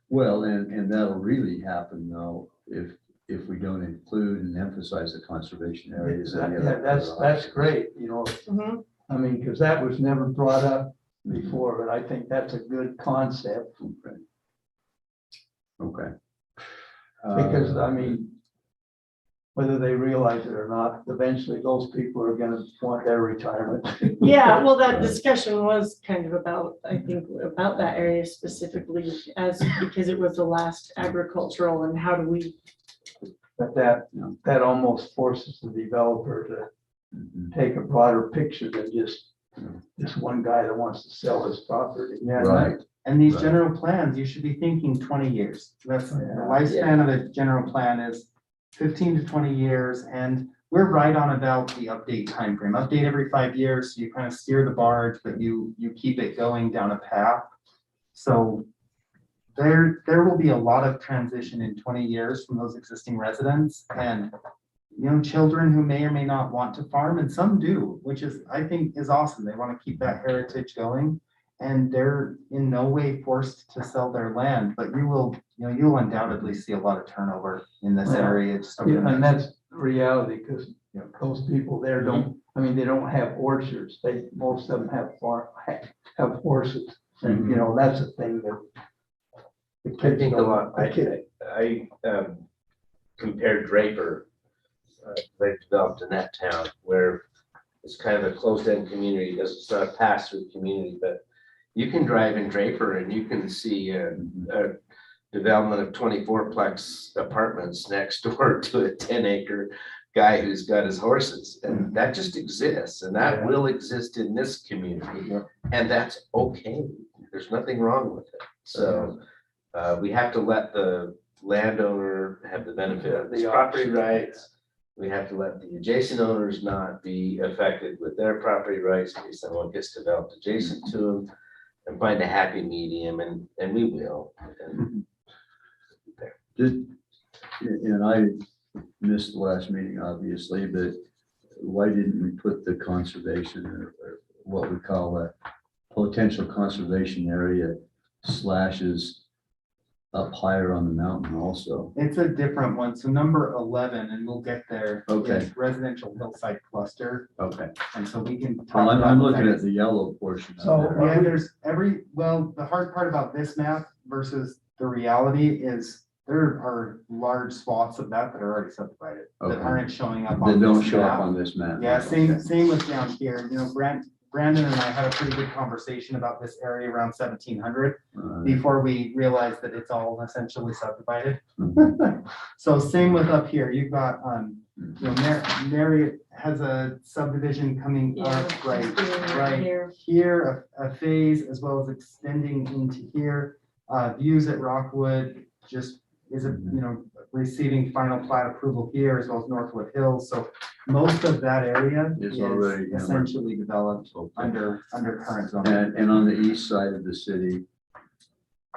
Well, and that'll really happen though, if we don't include and emphasize the conservation areas. and the Yeah, other- that's great, Mhm. I mean, because that was never brought up before, but I think that's a good concept, Okay. because, I mean, whether they realize it or not, eventually those people are gonna want their retirement. Yeah, well, that discussion was kind of about, I think, about that area specifically because it was the last agricultural, and how do we, But that almost forces the developer to Mhm. take a broader picture than just this one guy that wants to sell his property. Yeah, Right. and these Right. general plans, you should be thinking 20 years. That's the Yeah. lifespan of a general plan is 15 to 20 years, and we're right on about the update timeframe. Update every 5 years, so you kind of steer the barge, but you keep it going down a path. So there will be a lot of transition in 20 years from those existing residents, and children who may or may not want to farm, and some do, which is, I think, is awesome. They want to keep that heritage going. And they're in no way forced to sell their land, but you'll undoubtedly see a lot of turnover in this Yeah. area. Just over the Yeah, and next- that's reality, because, those people there don't, they don't have orchards, most of them have have horses. And, that's a thing that. The I kids think a don't- lot, the kid- I compared Draper, they developed in that town where it's kind of a closed-end community, it's not a pass-through community, but you can drive in Draper and you can see a development of 24-plex apartments next door to a 10-acre guy who's got his horses, and that just exists, and that will exist in this community, and that's okay. There's nothing wrong with it. So we have to let the landowner have the benefit of his property rights. We have to let the adjacent owners not be affected with their property rights in case someone gets developed adjacent to them, and find a happy medium, and we will. And And I missed the last meeting, obviously, but why didn't we put the conservation or what we call a potential conservation area slashes up higher on the mountain also? It's a different one. So number 11, and we'll get there. Okay. Is residential hillside cluster. Okay. And so we can. talk Well, I'm about looking that. at the yellow portion of So- there. Yeah, there's the hard part about this map versus the reality is there are large swaths of that that are already subdivided, that Okay. aren't showing up That on don't this show up map. on this map. Yeah, Okay. same with down here. Brandon and I had a pretty good conversation about this area around 1700 before we realized that it's all essentially subdivided. Mhm. So same with up here. You've got, Marriott has a subdivision coming up right Here. here, a phase, as well as extending into here. Views at Rockwood just is, receiving final plat approval here, as well as Northwood Hills. So most of that area Is is already, essentially developed Okay. under current zoning. And on the east side of the city,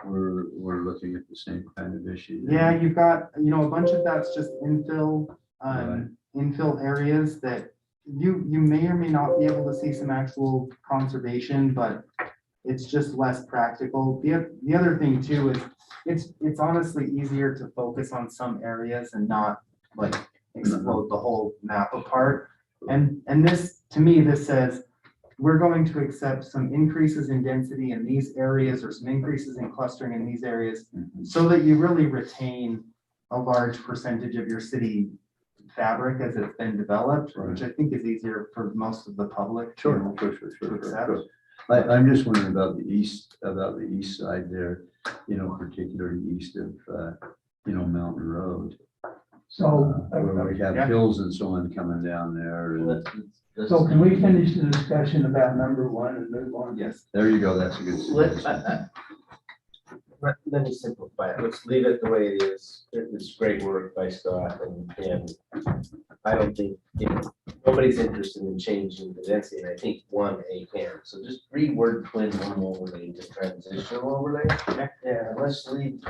we're looking at the same kind of issue. Yeah, you've got, a bunch of that's just infill, Right. infill areas that you may or may not be able to see some actual conservation, but it's just less practical. The other thing too is it's honestly easier to focus on some areas and not like explode the whole map apart. And this, to me, this says we're going to accept some increases in density in these areas or some increases in clustering in these areas Mhm. so that you really retain a large percentage of your city fabric as it's been developed, which I think is easier for most of the public. Sure. accept. I'm just wondering about the east side there, particularly east of, Mountain Road. So, Where we have Yeah. hills and so on coming down there. And so can we finish the discussion about number 1 and move on? Yes. there you go. That's a good suggestion. let me simplify it. Let's leave it the way it is. It's great work by Scott, and I don't think, nobody's interested in changing the density, and I think 1A can. So just reword twin home overlay to transitional overlay. Yeah, and let's leave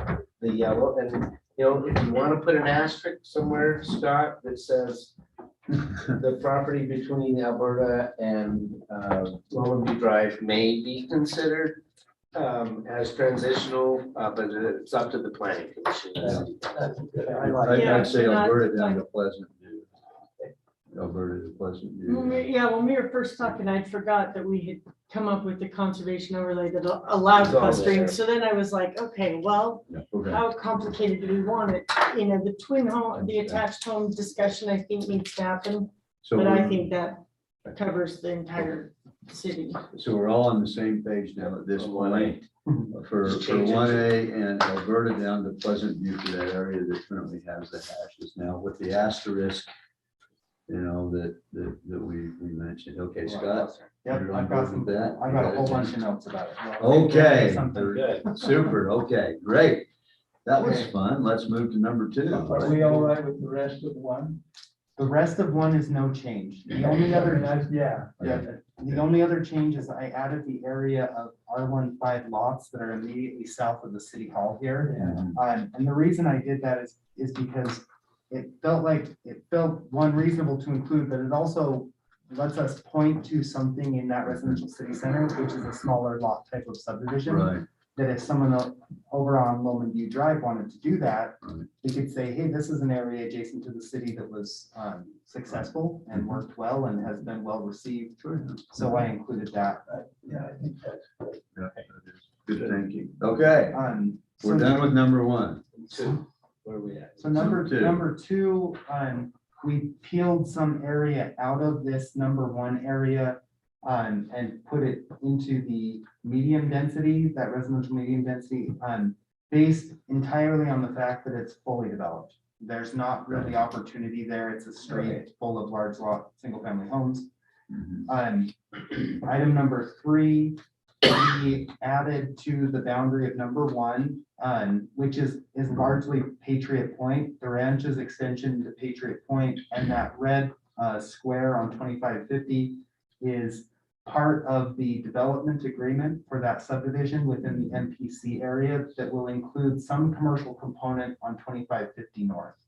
the yellow, and, if you want to put an asterisk somewhere, Scott, that says the property between Alberta and Lowland View Drive may be considered as transitional, but it's up to the planning commission. That's good. I like Yeah, I'd say not Alberta down like- to Pleasant View. Alberta to Pleasant View. Yeah, when we were first talking, I forgot that we had come up with the conservation overlay that allowed It's all clustering. there. So then I was like, okay, well, Yeah, okay. how complicated do we want it? The twin home, the attached home discussion, I think needs to happen, So but I we're- think that covers the entire city. So we're all on the same page now at this On point. 1A. For Just change it. 1A and Alberta down to Pleasant View for that area that currently has the hashes now with the asterisk, that we mentioned. Okay, Scott? Yep, you're on I've got board some, with that? I've got a whole bunch of notes about it. Okay. Something. Good. Super, okay, great. That was Okay. fun. Let's move to number 2. Are we all right with the rest of 1? The rest of 1 is no change. The only other, Yeah. the only other change is I added the area of R15 lots that are immediately south of the city hall here. Mhm. And the reason I did that is because it felt one reasonable to include, but it also lets us point to something in that residential city center, which is a smaller lot type of subdivision. Right, That if someone over on Lowman View Drive wanted to do that, Right. we could say, hey, this is an area adjacent to the city that was successful and worked well and has been well received. sure. So I included that. Yeah, I think that's. Yeah, that is good thinking. Okay, So- we're done with number one. Two, where are we at? So number Two. two, we peeled some area out of this number one area and put it into the medium density, that residential medium density, based entirely on the fact that it's fully developed. There's not really opportunity there. It's a straight full of large lot, single family homes. Mhm. Item number three, we added to the boundary of number one, which is largely Patriot Point, the ranch's extension to Patriot Point, and that red square on 2550 is part of the development agreement for that subdivision within the MPC area that will include some commercial component on 2550 north.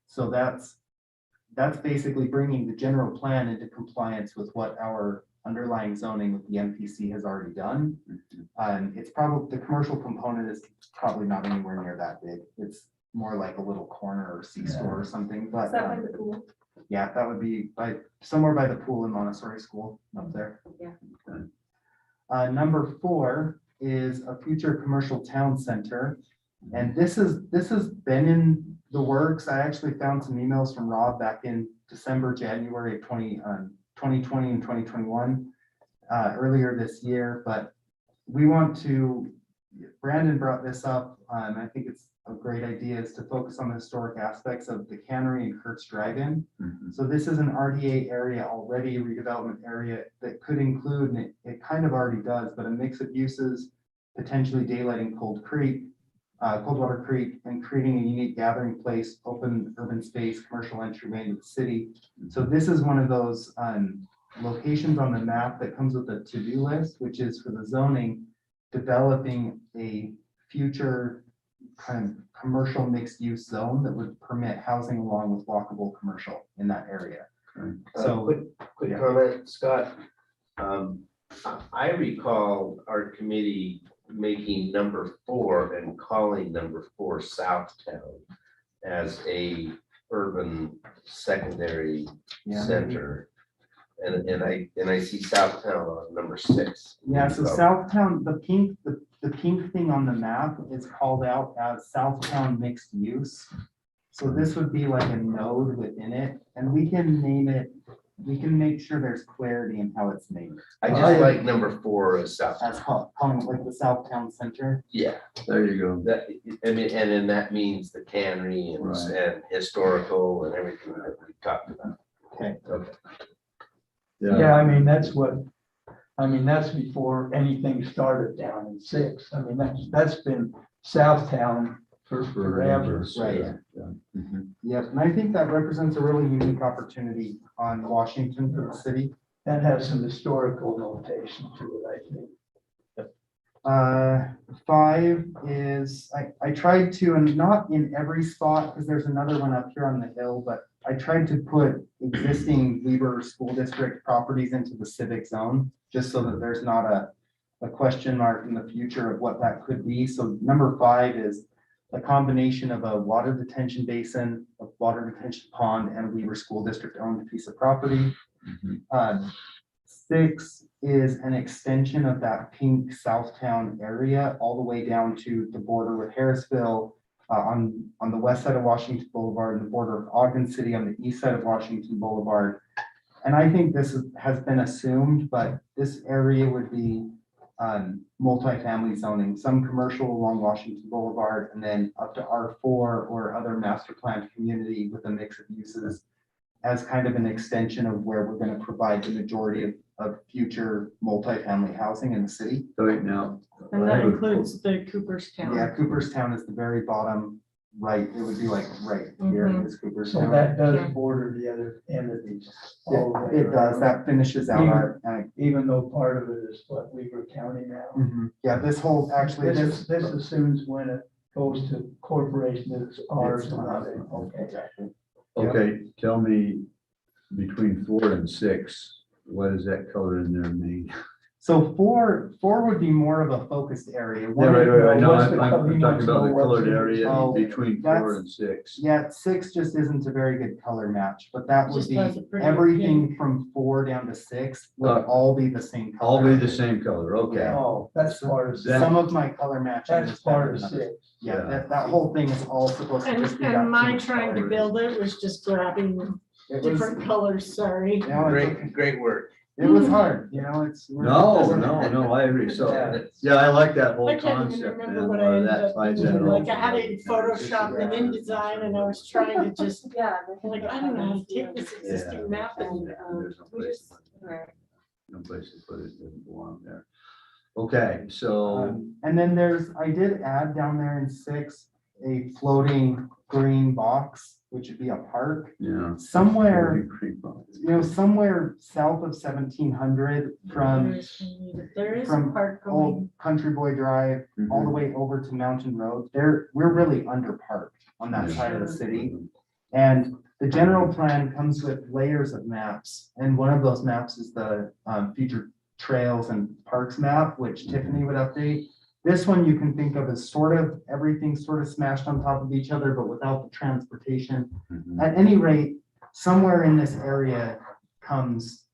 So that's basically bringing the general plan into compliance with what our underlying zoning with the MPC has already done. It's probably, the commercial component is probably not anywhere near that big. It's more like a little corner or C-store or something, but Is that by the pool? yeah, that would be somewhere by the pool in Montessori School up there. Yeah. Number four is a future commercial town center. And this has been in the works. I actually found some emails from Rob back in December, January of 2020 and 2021, earlier this year, but we want to, Brandon brought this up, I think it's a great idea, is to focus on the historic aspects of the cannery and Kurt's Drive-In. Mhm. So this is an RDA area already, a redevelopment area that could include, and it kind of already does, but a mix of uses, potentially daylighting Coldwater Creek, and creating a unique gathering place, open urban space, commercial entryway into the city. So this is one of those locations on the map that comes with a to-do list, which is for the zoning, developing a future kind of commercial mixed-use zone that would permit housing along with walkable commercial in that area. Okay. So, Quick yeah. comment, Scott. I recall our committee making number 4 and calling number 4 Southtown as a urban secondary yeah. center. And I see Southtown on number 6. Yeah, so Southtown, the pink thing on the map is called out as Southtown mixed use. So this would be like a node within it, and we can name it, we can make sure there's clarity in how it's named. I just like number 4 as Southtown. As calling it like the Southtown Center. Yeah, There you go. that, I mean, and then that means the cannery and, Right. and historical and everything that we talked about. Okay. Okay. Yeah, I mean, that's before anything started down in 6. I mean, that's been Southtown for forever. Right. Yeah. Mhm. Yep, and I think that represents a really unique opportunity on Washington for the city. That has some historical notation to it, I think. 5 is, I tried to, and not in every spot, because there's another one up here on the hill, but I tried to put existing Weber School District properties into the civic zone, just so that there's not a question mark in the future of what that could be. So number 5 is a combination of a water detention basin, a water detention pond, and a Weber School District owned piece of property. Mhm. 6 is an extension of that pink Southtown area all the way down to the border with Harrisville, on the west side of Washington Boulevard, and the border of Ogden City on the east side of Washington Boulevard. And I think this has been assumed, but this area would be multifamily zoning, some commercial along Washington Boulevard, and then up to R4 or other master planned community with a mix of uses as kind of an extension of where we're going to provide the majority of future multifamily housing in the city. So right now. And I that have a- includes the Cooperstown. Yeah, Cooperstown is the very bottom right. It would be like right here is So Cooperstown. that Yeah. does border the other entities. all the way It does. around, That finishes out our. Even though part of it is what Weaver County now. Yeah, this whole, actually, This assumes when it goes to corporation, it's ours. It's and not ours. it. Okay. Exactly. Okay, tell me, between 4 and 6, what does that color in there mean? So four would be more of a focused area. Yeah, One- right. No, what's the I'm color? talking about the colored area Oh, between 4 and 6. Yeah, 6 just isn't a very good color match, but that would Just be has a pretty everything pink. from 4 down to 6 would Uh, all be the same All color. be the same color, okay. Oh, that's part of, That- Some of my color matching. that's is part better of than others. 6. Yeah, that whole thing is all supposed to just be. that And my pink trying to color. build it was just grabbing It was, different colors, sorry. you know, Great work. it was hard, you know, it's. No, I agree. So, yeah, I like that whole I can't even concept. remember man, what or I ended that up ties doing, that like I all had it in together. Photoshop and InDesign, and I was trying to just, Yeah. like, I don't know how to take this Yeah. existing map and, There's no We place to just, put it. right. No place to put it, doesn't belong there. Okay, so, And then I did add down there in 6, a floating green box, which would be a park. yeah. Somewhere, somewhere south of 1700 from there is a from park going. Old Country Boy Drive all the Mhm. way over to Mountain Road. We're really under parked on that Yeah. side of the city. And the general plan comes with layers of maps. And one of those maps is the future trails and parks map, which Tiffany would update. This one you can think of as everything sort of smashed on top of each other, but without the transportation. Mhm. At any rate, somewhere in this area comes.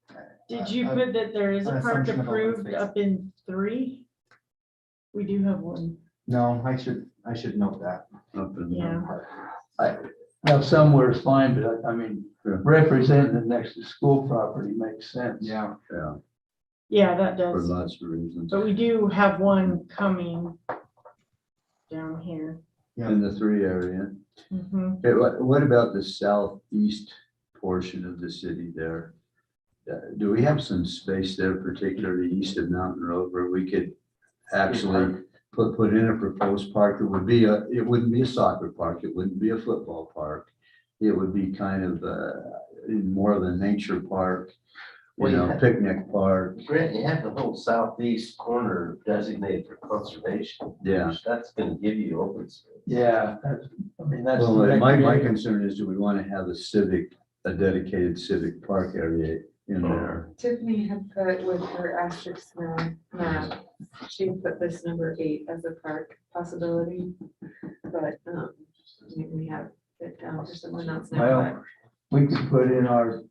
Did you put that there is an a park assumption of open approved space. up in 3? We do have one, No, I should note that. Up in yeah. Now, somewhere is fine, but I mean, Yeah. representing it next to school property makes sense. Yeah. Yeah, Yeah, that for does, lots of reasons. but we do have one coming down here. In the 3 area. Mhm. Okay, what about the southeast portion of the city there? Do we have some space there, particularly east of Mountain Road, where we could actually put in a proposed park? It wouldn't be a soccer park, it wouldn't be a football park. It would be kind of more of a nature park, Well, yeah. picnic park. Grant, you have the whole southeast corner designated for conservation. Yeah. That's gonna give you open space. Yeah, that's. Well, the my recreation. concern is, do we want to have a dedicated civic park area in there? Tiffany had put with her asterisk map, she put this number 8 as a park possibility. But, we have it down for someone else now. Well, we could put in our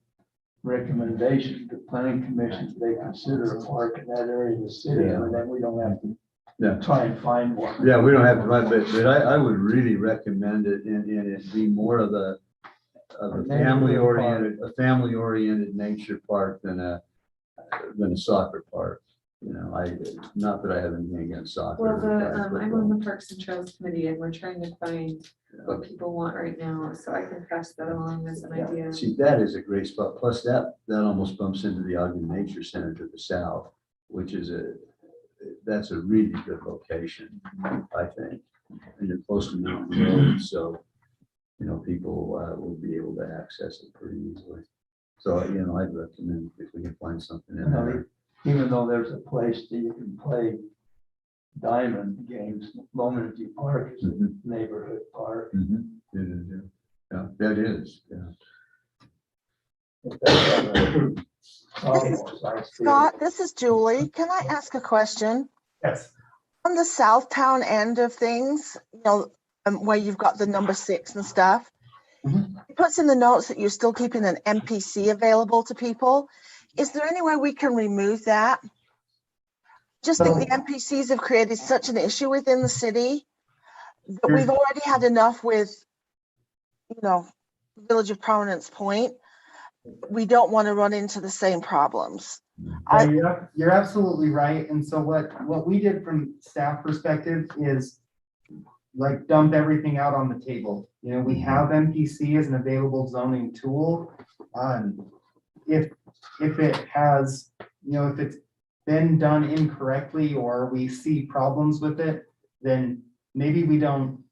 recommendation to planning commission, they consider a park in that area of the city, and then we don't have Yeah. to try and find one. Yeah, we don't have to, but I would really recommend it and it be more of a family oriented nature park than a soccer park. Not that I have anything against soccer. Well, I'm on the Parks and Trails Committee and we're trying to find what people want right now, so I can pass that along as an idea. See, that is a great spot. Plus that almost bumps into the Ogden Nature Center to the south, which is that's a really good location, I think. And you're close to Mountain Road, so, people will be able to access it pretty easily. So, I'd recommend if we can find something in there. Even though there's a place that you can play diamond games, Longman View Park is a Mhm. neighborhood park. Mhm. It is, yeah. Yeah, that is, yeah. If that's a problem, I see. Scott, this is Julie. Can I ask a question? Yes. On the Southtown end of things, where you've got the number 6 and stuff, it puts in the notes that you're still keeping an MPC available to people. Is there any way we can remove that? Just think the NPCs have created such an issue within the city that we've already had enough with, Village of Prominence Point. We don't want to run into the same problems. You're absolutely right. And so what we did from staff perspective is like dump everything out on the table. We have MPC as an available zoning tool. If it has, if it's been done incorrectly or we see problems with it, then maybe we don't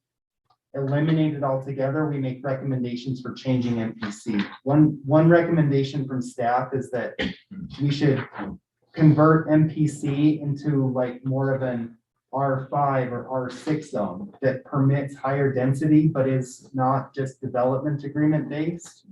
eliminate it altogether. We make recommendations for changing MPC. One recommendation from staff is that we should convert MPC into like more of an R5 or R6 zone that permits higher density, but is not just development agreement based.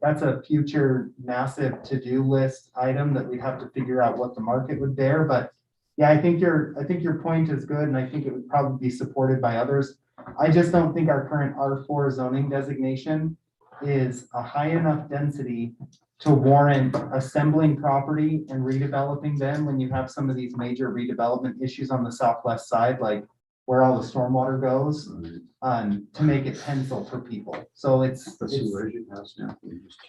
That's a future massive to-do list item that we have to figure out what the market would bear, but yeah, I think your point is good, and I think it would probably be supported by others. I just don't think our current R4 zoning designation is a high enough density to warrant assembling property and redeveloping them when you have some of these major redevelopment issues on the southwest side, like where all the stormwater goes, to make it pencil for people. So it's. Let's see, where's your house now?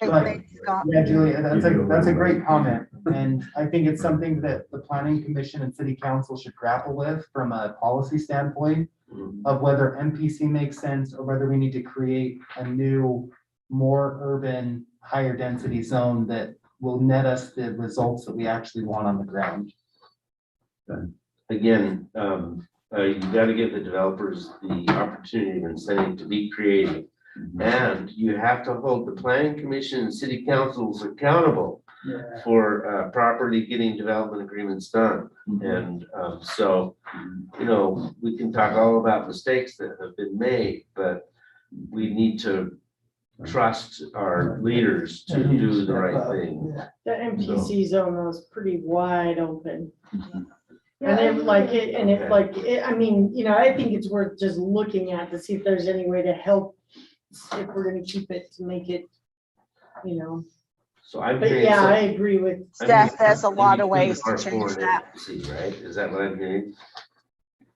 Okay, Right. thanks, Scott. Yeah, Julia, that's a great comment, and I think it's something that the planning commission and city council should grapple with from a policy standpoint of whether MPC makes sense or whether we need to create a new, more urban, higher density zone that will net us the results that we actually want on the ground. Again, you gotta give the developers the opportunity and incentive to be creative. And you have to hold the planning commission and city councils accountable Yeah. for properly getting development agreements done. And so, you know, we can talk all about mistakes that have been made, but we need to trust our leaders to do the right thing. The MPC zone was pretty wide open. Yeah, And I it agree. like it, and it like, it, I mean, you know, I think it's worth just looking at to see if there's any way to help. If we're gonna keep it, to make it, you know, So I'm but hearing. yeah, I agree with, Steph, there's a lot of in ways to R4 change and that. MPC, right? Is that what I'm hearing?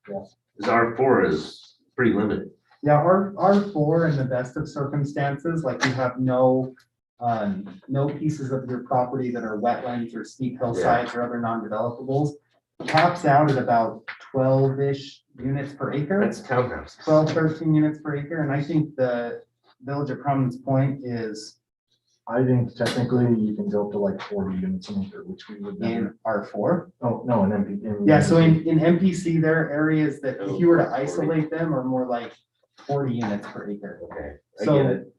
Because R4 is pretty limited. Yeah, R4 in the best of circumstances, like you have no pieces of your property that are wetlands or steep hillsides or other non-developables, caps out at about 12-ish units per acre. That's townhouses. 12, 13 units per acre, and I think the Village of Prominence Point is I think technically you can go up to like 40 units an acre, which we would never. in R4. Oh, no, an MP. Yeah, so in MPC, there are areas that if you were to 40. isolate them are more like 40 units per acre. Okay, I get So it.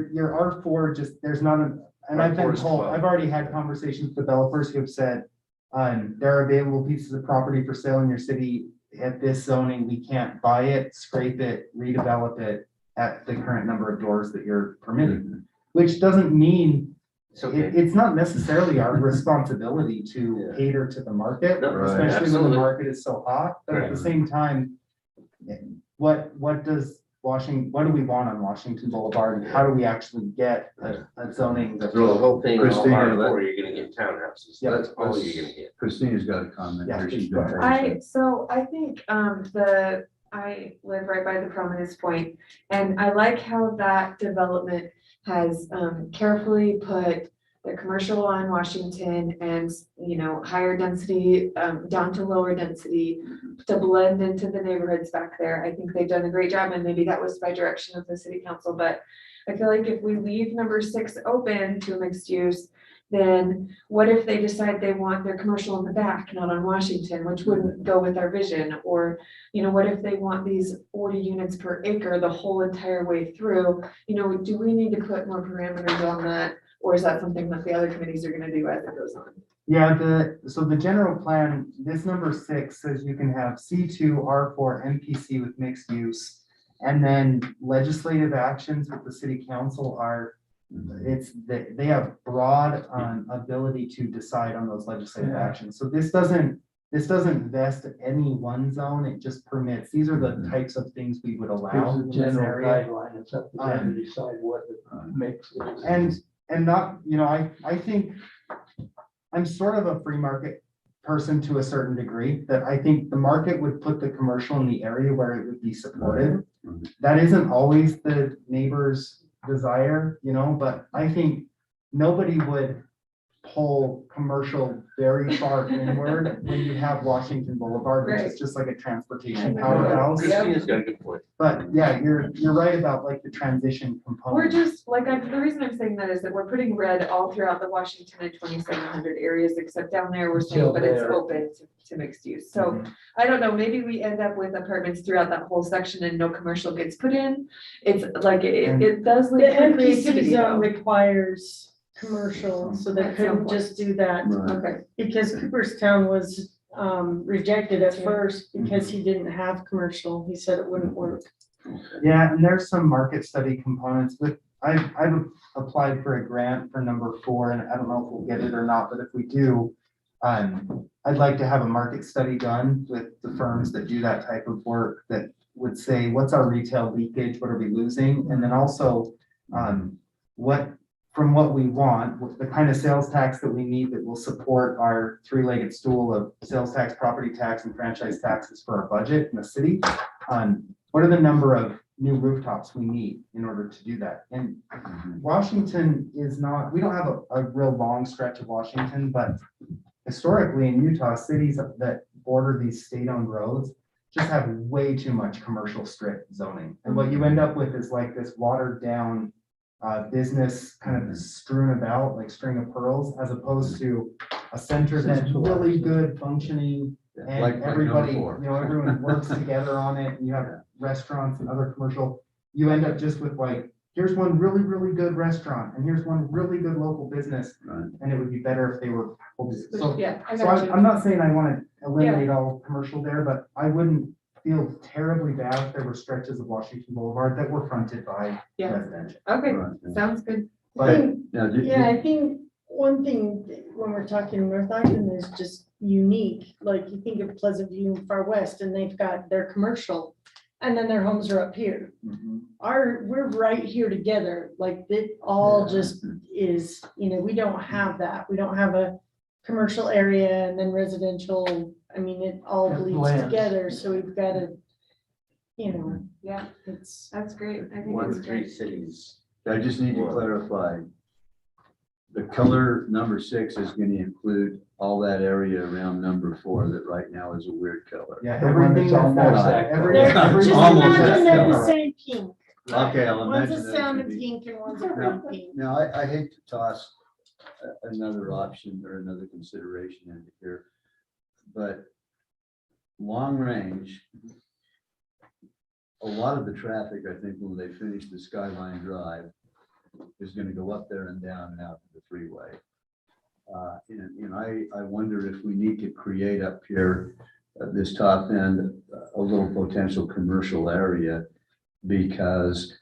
your R4 just, there's not a, and I've been R4 is told, 12. I've already had conversations with developers who have said, there are available pieces of property for sale in your city at this zoning, we can't buy it, scrape it, redevelop it at the current number of doors that you're permitting, which doesn't mean, It's okay. it's not necessarily our responsibility to Yeah. cater to the market, No, right, especially when absolutely. the market is so hot, but at the same time, what do we want on Washington Boulevard, and how do we actually get a zoning that Throw the whole thing on Christina, R4, you're gonna get townhouses. Yeah, That's all you're gonna get. Christina's got a comment. Yeah, here. She's go been ahead. patient. So I think, I live right by the Prominence Point, and I like how that development has, carefully put the commercial on Washington and, you know, higher density, down to lower density to blend into the neighborhoods back there. I think they've done a great job, and maybe that was by direction of the city council, but I feel like if we leave number 6 open to mixed use, then what if they decide they want their commercial in the back, not on Washington, which wouldn't go with our vision? Or, you know, what if they want these 40 units per acre the whole entire way through? You know, do we need to put more parameters on that? Or is that something that the other committees are gonna do as it goes on? Yeah, so the general plan, this number 6 says you can have C2, R4, MPC with mixed use. And then legislative actions with the city council are, they have broad ability to decide on those legislative Yeah. actions. So this doesn't vest any one zone, it just permits, these are the types of things we would allow Here's in a this general area. guideline, it's up to them to decide what makes. And not, you know, I think I'm sort of a free market person to a certain degree, that I think the market would put the commercial in the area where it would be supported. Mhm. That isn't always the neighbor's desire, you know, but I think nobody would pull commercial very far inward when you have Washington Boulevard, which is Right. just like a transportation Yeah. powerhouse. Christina's got a good point. But yeah, you're right about like the transition component. We're just, like, the reason I'm saying that is that we're putting red all throughout the Washington and 2700 areas, except down there, we're saying, Until but it's there. open to mixed use. So I don't know, maybe we end up with apartments throughout that whole section and no commercial gets put in. It's like, it does the leave for MPC creativity zone though. requires commercial, so they At some couldn't point. just do that. Right. Okay, Because Cooperstown was rejected at first because he didn't have commercial. He said it wouldn't work. Yeah, and there's some market study components with, I've applied for a grant for number 4, and I don't know if we'll get it or not, but if we do, I'd like to have a market study done with the firms that do that type of work that would say, what's our retail leakage? What are we losing? And then also, from what we want, with the kind of sales tax that we need that will support our three-legged stool of sales tax, property tax, and franchise taxes for our budget in the city. What are the number of new rooftops we need in order to do that? And Washington is not, we don't have a real long stretch of Washington, but historically in Utah, cities that border these state-owned roads just have way too much commercial strip zoning. And what you end up with is like this watered down business kind of strewn about like string of pearls, as opposed to a center that's really good functioning and Like everybody, number 4. everyone works together on it, and you have restaurants and other commercial. You end up just with like, here's one really, really good restaurant, and here's one really good local business, Right. and it would be better if they were. So, Yeah, I so got you. I'm not saying I want to eliminate all commercial there, but I wouldn't feel terribly bad if there were stretches of Washington Boulevard that were fronted by Yeah. residential. Okay, Right, yeah. sounds good. But Now, Yeah, I think one thing when we're talking North Ogden is just unique. Like you think of Pleasant View and Far West, and they've got their commercial, and then their homes are up here. We're right here together. Like it all just is, we don't have that. We don't have a commercial area and then residential. I mean, it all It bleeds blends. together. So we've got to, Yeah, it's. that's great. I think One it's of 3 great. cities. I just need to clarify. The color number 6 is going to include all that area around number 4 that right now is a weird color. yeah, The one everything that's that's almost that, that They're- color. Just Almost imagine that they're the color. same pink. Okay, I'll One's imagine a that salmon should be- pink and one's a green pink. Now, I hate to toss another option or another consideration into here, but long range, a lot of the traffic, I think, when they finish the Skyline Drive, is gonna go up there and down and out to the freeway. I wonder if we need to create up here, this top end, a little potential commercial area, because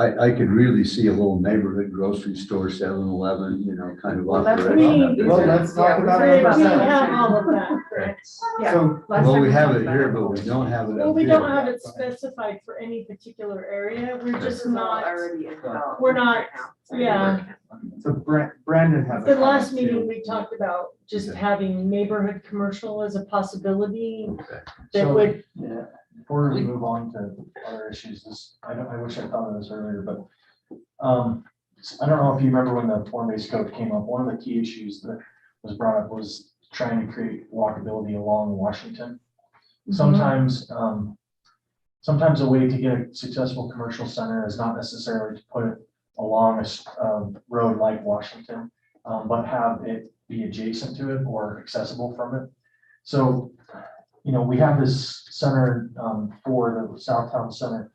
I could really see a little neighborhood grocery store, 7-Eleven, kind of Well, that's what operating. we- Well, let's talk about We it. have all of that, correct? Yeah. So, Last Well, time we have talked it about here, but we don't have it Well, up we here. don't have it specified for any particular area. We're This just is all not, already in development we're not- right now. Sorry. yeah. so Brandon has. a The last comment, too. meeting, we talked about just Okay. having neighborhood commercial as a possibility Okay. that So- would, Yeah, before we move on to other issues, I wish I thought of this earlier, but, I don't know if you remember when the form-based code came up, one of the key issues that was brought up was trying to create walkability along Washington. Sometimes, sometimes a way to get a successful commercial center is not necessarily to put it along a road like Washington, but have it be adjacent to it or accessible from it. So, we have this center for the Southtown Center.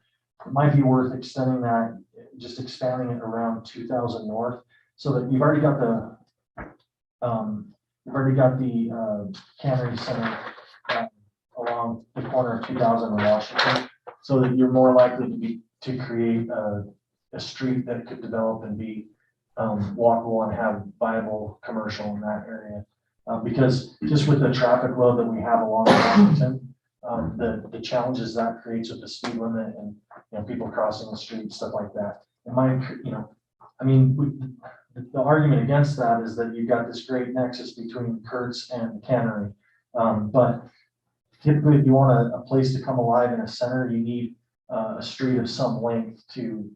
It might be worth extending that, just expanding it around 2000 North, so that you've already got the Cannery Center along the corner of 2000 and Washington, so that you're more likely to create a street that could develop and be walkable and have viable commercial in that area. Because just with the traffic load that we have along Washington, the challenges that creates with the speed limit and, people crossing the street, stuff like that. It might, the argument against that is that you've got this great nexus between Kurtz and Cannery. But typically, if you want a place to come alive in a center, you need a street of some length to,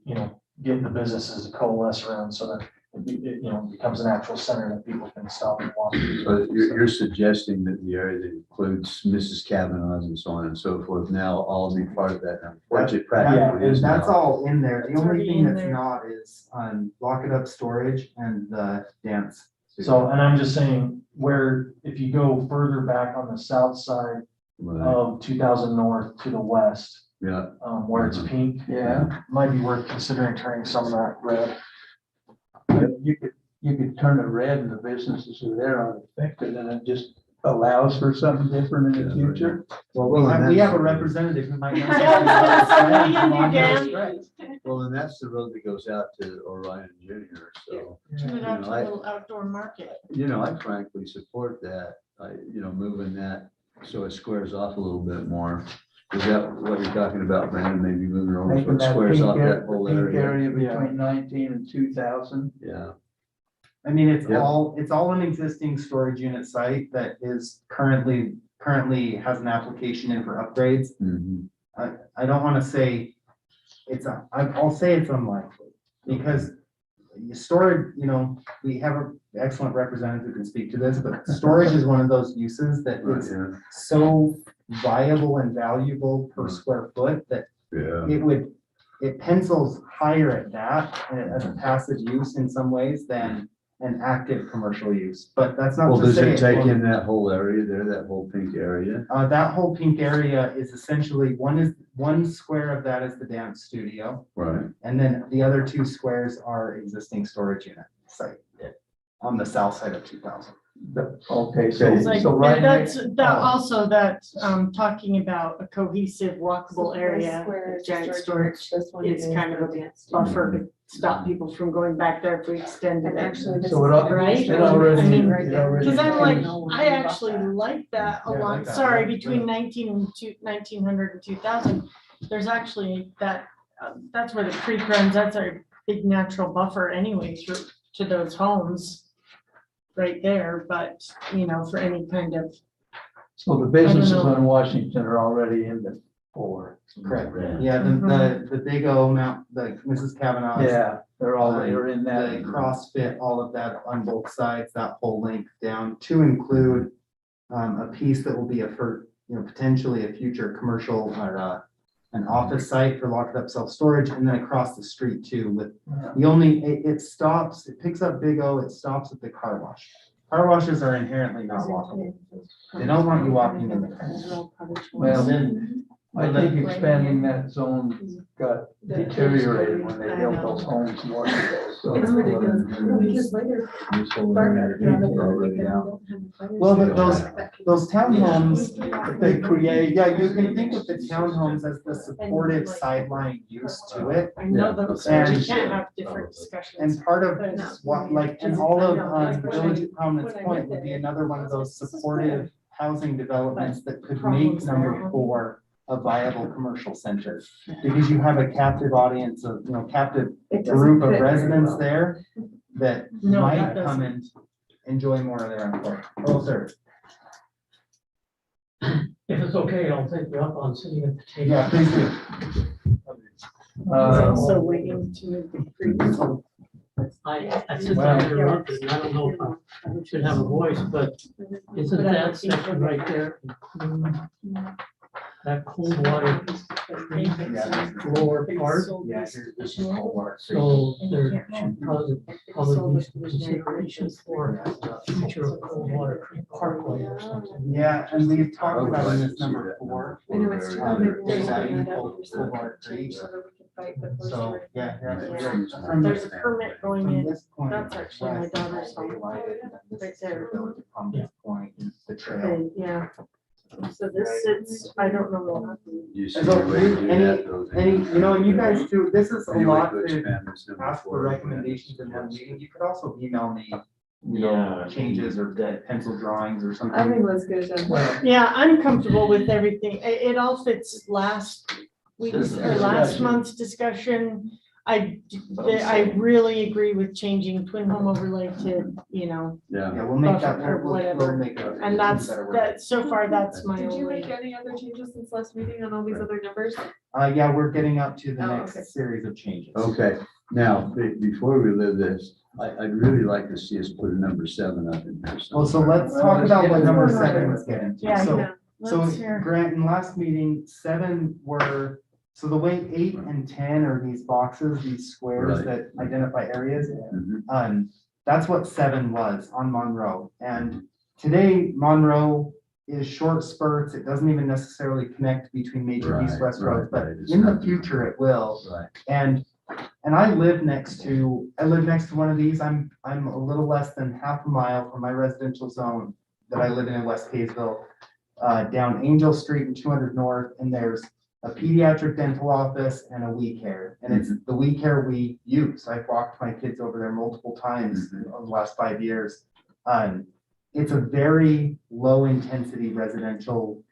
get the businesses to coalesce around, so that it becomes an actual center that people can stop and walk through. So you're suggesting that the area that includes Mrs. Kavanaugh's and so on and so forth now all be part of that now, which it Yeah, practically and is that's now. all in there. The It's only already thing in that's there. not is lock it up storage and the dance. So, and I'm just saying, where, if you go further back on the south side Right, of 2000 North to the west, yeah, where it's Mhm. pink. Yeah. Might be worth considering turning some of that red. You could turn it red and the businesses are there aren't affected, and it just allows for something different in the future. Well, Well, and we have a that's- representative who might know. I was gonna say, what are you gonna do, Come on, Dan? that's Well, and that's the road that goes out to Orion Junior, so, Turn it out to I- a little outdoor market. I frankly support that, moving that so it squares off a little bit more. Is that what you're talking about, Brandon? Maybe moving over so Making it that squares pink off area, that whole pink area? area between 19 and 2000. Yeah, I mean, it's Yep. all an existing storage unit site that is currently has an application in for upgrades. mhm. I don't want to say I'll say it's unlikely because storage, we have an excellent representative who can speak to this, but storage is one of those uses that Right, is yeah, so viable and valuable per square foot that yeah. it pencils higher at that as a passive use in some ways than an active commercial use, but that's not Well, to does say. it take won't. in that whole area there, that whole pink area? That whole pink area is essentially one square of that is the dance studio. Right. And then the other two squares are existing storage unit site on the south side of 2000. Okay, so, Okay. It's like, so right that's, next. that also that, talking about a cohesive walkable area, Square, giant storage, storage this one it's is kind of a the dance. buffer to stop people from going back there if we extended And it. actually, this So is it al- Right? it already- I mean, it already Cause I'm like, changed. I actually like that a Yeah, I lot, like that, sorry, yeah, between yeah. 1900 and 2000, there's actually that, that's where the creek runs, that's our big natural buffer anyway through to those homes. Right there, but, for any kind of, So the businesses know. on Washington are already in the four. Correct. Yeah. Yeah, the Big O Mount, the Mrs. Kavanaugh's. Yeah, they're already in The that. CrossFit, all of that on both sides, that whole length down to include a piece that will be potentially a future commercial or an office site for locked up self-storage, and then across the street too with it stops, it picks up Big O, it stops at the car wash. Car washes are inherently not walkable. They don't want you walking in the car. Well, then, I think expanding that zone got deteriorated when they built those homes north of there, so. It's ridiculous, because later. Well, those townhomes, they create, you can think of the townhomes as the supportive sideline use to it. I know those, And- we can't have different discussions. And part of But- what, and all of Village of Prominence Point would be another one of those supportive housing developments that could make number 4 a viable commercial center. Because you have a captive audience of, captive group of residents there that No, might that come and enjoy more of their own. Oh, sir. If it's okay, I'll take you up on sitting at the table. Yeah, please do. He's also waiting to move the creek. I since I'm interrupted, and I don't know if I should have a voice, but isn't that section right there? That cold water lower part, Yeah, here's this is whole work. so there should probably be some considerations for future of cold water Creek Parkway or something. Yeah, and we've talked about in this number 4. I know it's There's that trying equal Boulevard Creek. So, yeah, Yeah. from There's this, a permit going from in, this point. that's actually my west, daughter's home. this Right is there. the Village of Prominence Point, the trail. and yeah. So this sits, I don't know what happened. You see And so a way to do any- that, though, And you guys do, this is a Any way lot to to expand this number ask for four? recommendations in one meeting. You could also email me, Yeah. changes or pencil drawings or I something. think that's good. Well, Yeah, I'm comfortable with everything. It all fits last week's or last month's discussion. I really agree with changing twin home overlay to, Yeah, Yeah, we'll make that, Buffer or we'll whatever. make it. and that's, so far, that's my Did you make only. any other changes since last meeting on all these other numbers? Yeah, we're getting up to the Oh, next okay. series of changes. okay. Now, before we live this, I'd really like to see us put a number 7 up in here. Well, so let's Well, talk let's about get what into number it. 7 was getting Yeah, to. So, Yeah. so Let's hear. Grant, in last meeting, 7 were, so the way 8 and 10 are these boxes, these squares Right. that identify areas. Mhm. That's what 7 was on Monroe. And today Monroe is short spurts. It doesn't even necessarily connect between major Right, east-west roads, right, but right. It's in the not- future it will. Right. And I live next to one of these. I'm a little less than half a mile from my residential zone. that I live in West Kaysville, down Angel Street and 200 North, and there's a pediatric dental office and a we care. And it's the we care we use. I've walked my kids over there multiple times in the last 5 years. It's a very low intensity residential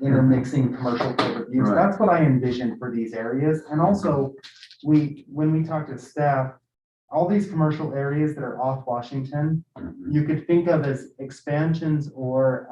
intermixing commercial type of use. Right. That's what I envision for these areas. And also, when we talk to staff, all these commercial areas that are off Washington, you could think of as expansions or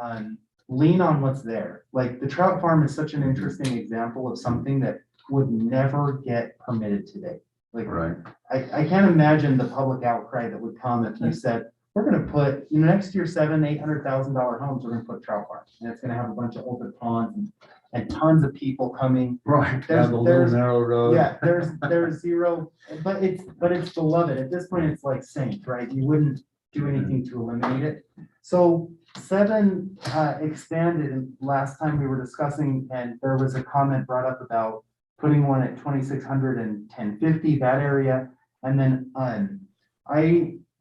lean on what's there. Like the trout farm is such an interesting example of something that would never get permitted today. Like, Right. I can't imagine the public outcry that would come if you said, we're gonna put, next to your $700,000-800,000 homes, we're gonna put trout farms. And it's gonna have a bunch of open ponds and tons of people coming. Right. There's- Down the little there's- narrow road. Yeah, there's zero, but it's beloved. At this point, it's like saint, right? You wouldn't do anything to eliminate it. So 7 expanded, and last time we were discussing, and there was a comment brought up about putting one at 2600 and 1050, that area. And then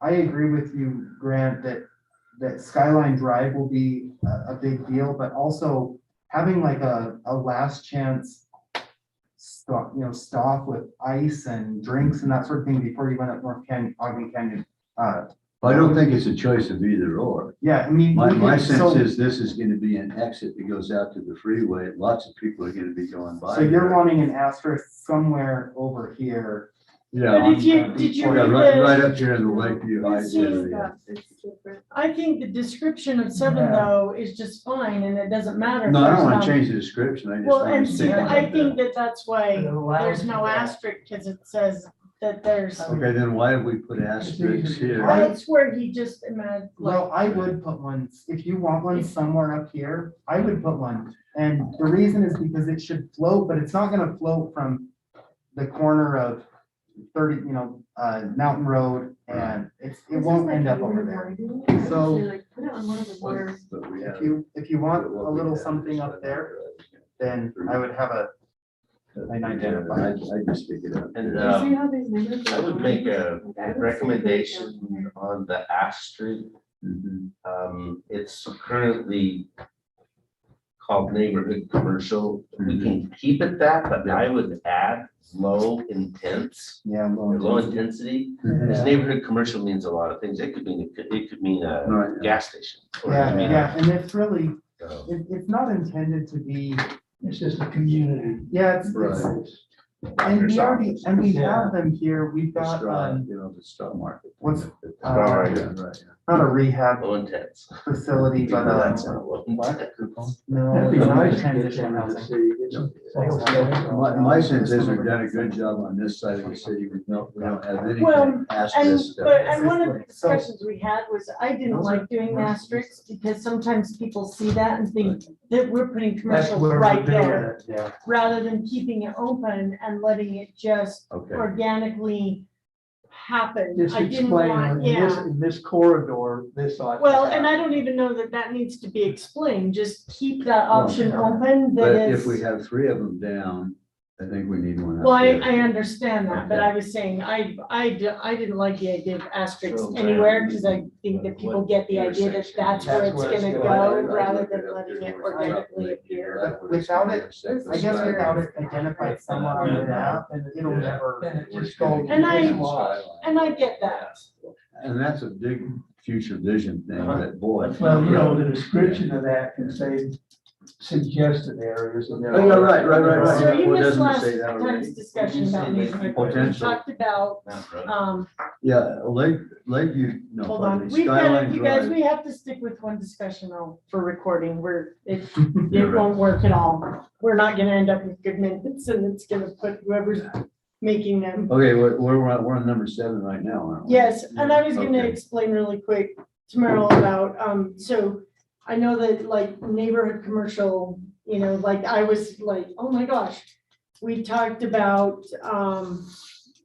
I agree with you, Grant, that Skyline Drive will be a big deal, but also having like a last chance stop, stop with ice and drinks and that sort of thing before you went up North Canyon, Ogden Canyon. I don't think it's a choice of either or. Yeah, I mean. My so- sense is this is gonna be an exit that goes out to the freeway. Lots of people are gonna be going by. So you're there. wanting an asterisk somewhere over here. Yeah. But if you, did you Yeah, read right the, up here in the Lakeview Heights area. I think the description of 7 though is just fine and it doesn't matter. if No, I there's don't wanna not- change the description. I just Well, want and to see, think I about think that. that that's why It allows there's no for that. asterisk, because it says that there's, Okay, then why did we put asterisks here? that's where he just imagined, Well, like, I would put one, if you want one somewhere up here, I would put one. And the reason is because it should float, but it's not gonna float from the corner of 30, Mountain Road, and it won't end up over there. So- Like, put it on one of the more. But we have- If you want a little something up there, then I would have an identifier. I just pick it up. And You see how these neighborhoods I are would make a like, I would say recommendation on the Ash Street. Mhm. It's currently called neighborhood commercial. We can keep it that, but I would add low intense, Yeah. or low intensity. Because neighborhood commercial means a lot of things. It could mean a Right. gas station. or it Yeah, could mean a- yeah, and it's really, so. it's not intended to be, It's just a community. yeah, it's, Right. and we already, and we Yeah. have them here. We've The got, straw, the stock market. what's- Straw Yeah, market. right, not a rehab Low intense. facility, but, That's not low intense. no, That'd be it's not nice to get transitional them to housing. see, get some sales yeah. going. My sense is we've done a good job on this side of the city. We don't have anything Well, asterisk. and one of the discussions we had was, I didn't like doing asterisks, because sometimes people see that and think that we're putting That's commercial where we're right doing there, it, yeah. rather than keeping it open and letting it just Okay. organically happen. Just I didn't explain, want, in this corridor, this ought to Well, and I happen. don't even know that that needs to be explained, just keep that option open, But that if is. we have 3 of them down, I think we need one. up Well, I there. understand that, but I was saying, I didn't like the idea of asterisks anywhere, because I think that people get the idea that that's where it's gonna go, rather than letting it organically appear. But without it, I guess without it identified somewhere on the map, it'll never. Then it just goes. And I- it's lost. And I get that. And that's a big future vision thing, that boy. Well, the description of that can say suggested areas. and Oh, yeah, right. So you Well, missed doesn't it last say that already? time's discussion about neighborhood. We Potential. talked about, Yeah, Lakeview, no, hold pardon on, me, we've got, Skyline you guys, Drive. we have to stick with one discussion though, for recording, it won't work at all. We're not gonna end up with good minutes, and it's gonna put whoever's making them. Okay, we're on number 7 right now, aren't we? Yes, and I was gonna Okay. explain really quick to Merrill about, so I know that like neighborhood commercial, like I was like, oh my gosh. We talked about,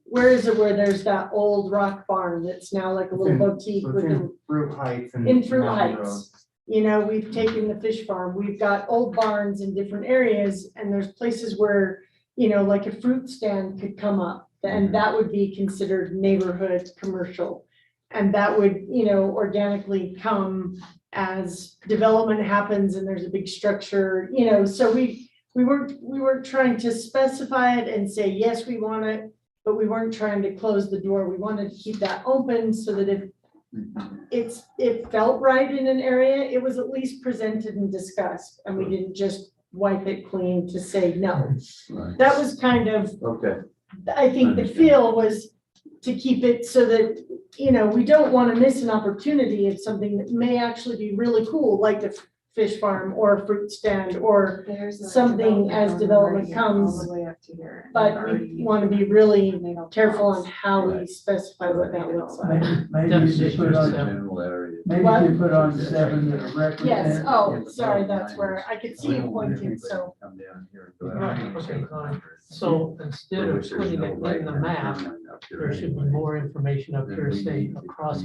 where is it where there's that old rock barn that's now like a little boutique So it's with the in Fruit Heights and. in Fruit Mountain Road. Heights. We've taken the fish farm, we've got old barns in different areas, and there's places where, like a fruit stand could come up, and that would be considered neighborhood commercial. And that would, organically come as development happens and there's a big structure, you know, so we weren't trying to specify it and say, yes, we want it, but we weren't trying to close the door. We wanted to keep that open so that if it felt right in an area, it was at least presented and discussed, and we didn't just wipe it clean to say no. Right. That was kind of, Okay, I think the feel was to keep it so that, you know, we don't want to miss an opportunity of something that may actually be really cool, like a fish farm or a fruit stand, or There's a something as development going on comes, all the way up to here. but we want to be really And they don't careful on cross. how we Right. specify what that looks like. Maybe you should put just a on, general area. maybe What? you put on 7 that represent. Yes, oh, sorry, that's where I could see you pointing, so. Come down here and go Right, out. okay, fine. So instead of putting it in the map, there should be more information up here, say across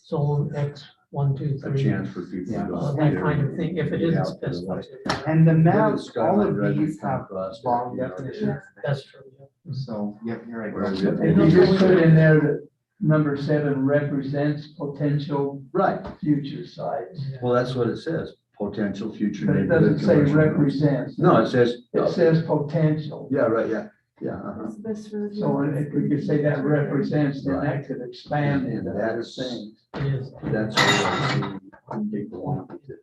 zone X, 1, 2, A 3. chance for people to go. That kind of thing, if it isn't specified. And the Look at map, the skyline all of driving these come have across long there, you know, definitions. That's true. Yeah. So, yep, you're right. Whereas if If you just put in there that number 7 represents potential Right, future sites, well, that's what it says, potential future. but it neighborhood doesn't say commercial. represents. No, it says. It says potential. Yeah, right, yeah, uh-huh. Is this road So here? if we could say that represents, then Right. that could expand And into other that's- things. It is. That's where I see people want to.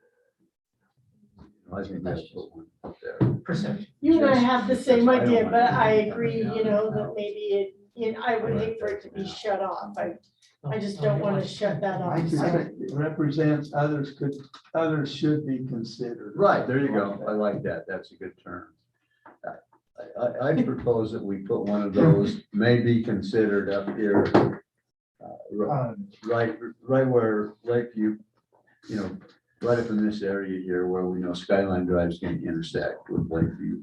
I think that's what one up there. Perception. You and I Just have the same because I don't idea, want but to I be agree, coming you down know, and that out. maybe I would hate for it to be shut off. I just don't want to shut that I off. just think it represents, others should be considered. Right, there you go. I like that. That's a good term. I propose that we put one of those may be considered up here. Right where Lakeview, you know, right up in this area here where we know Skyline Drive's going to intersect with Lakeview.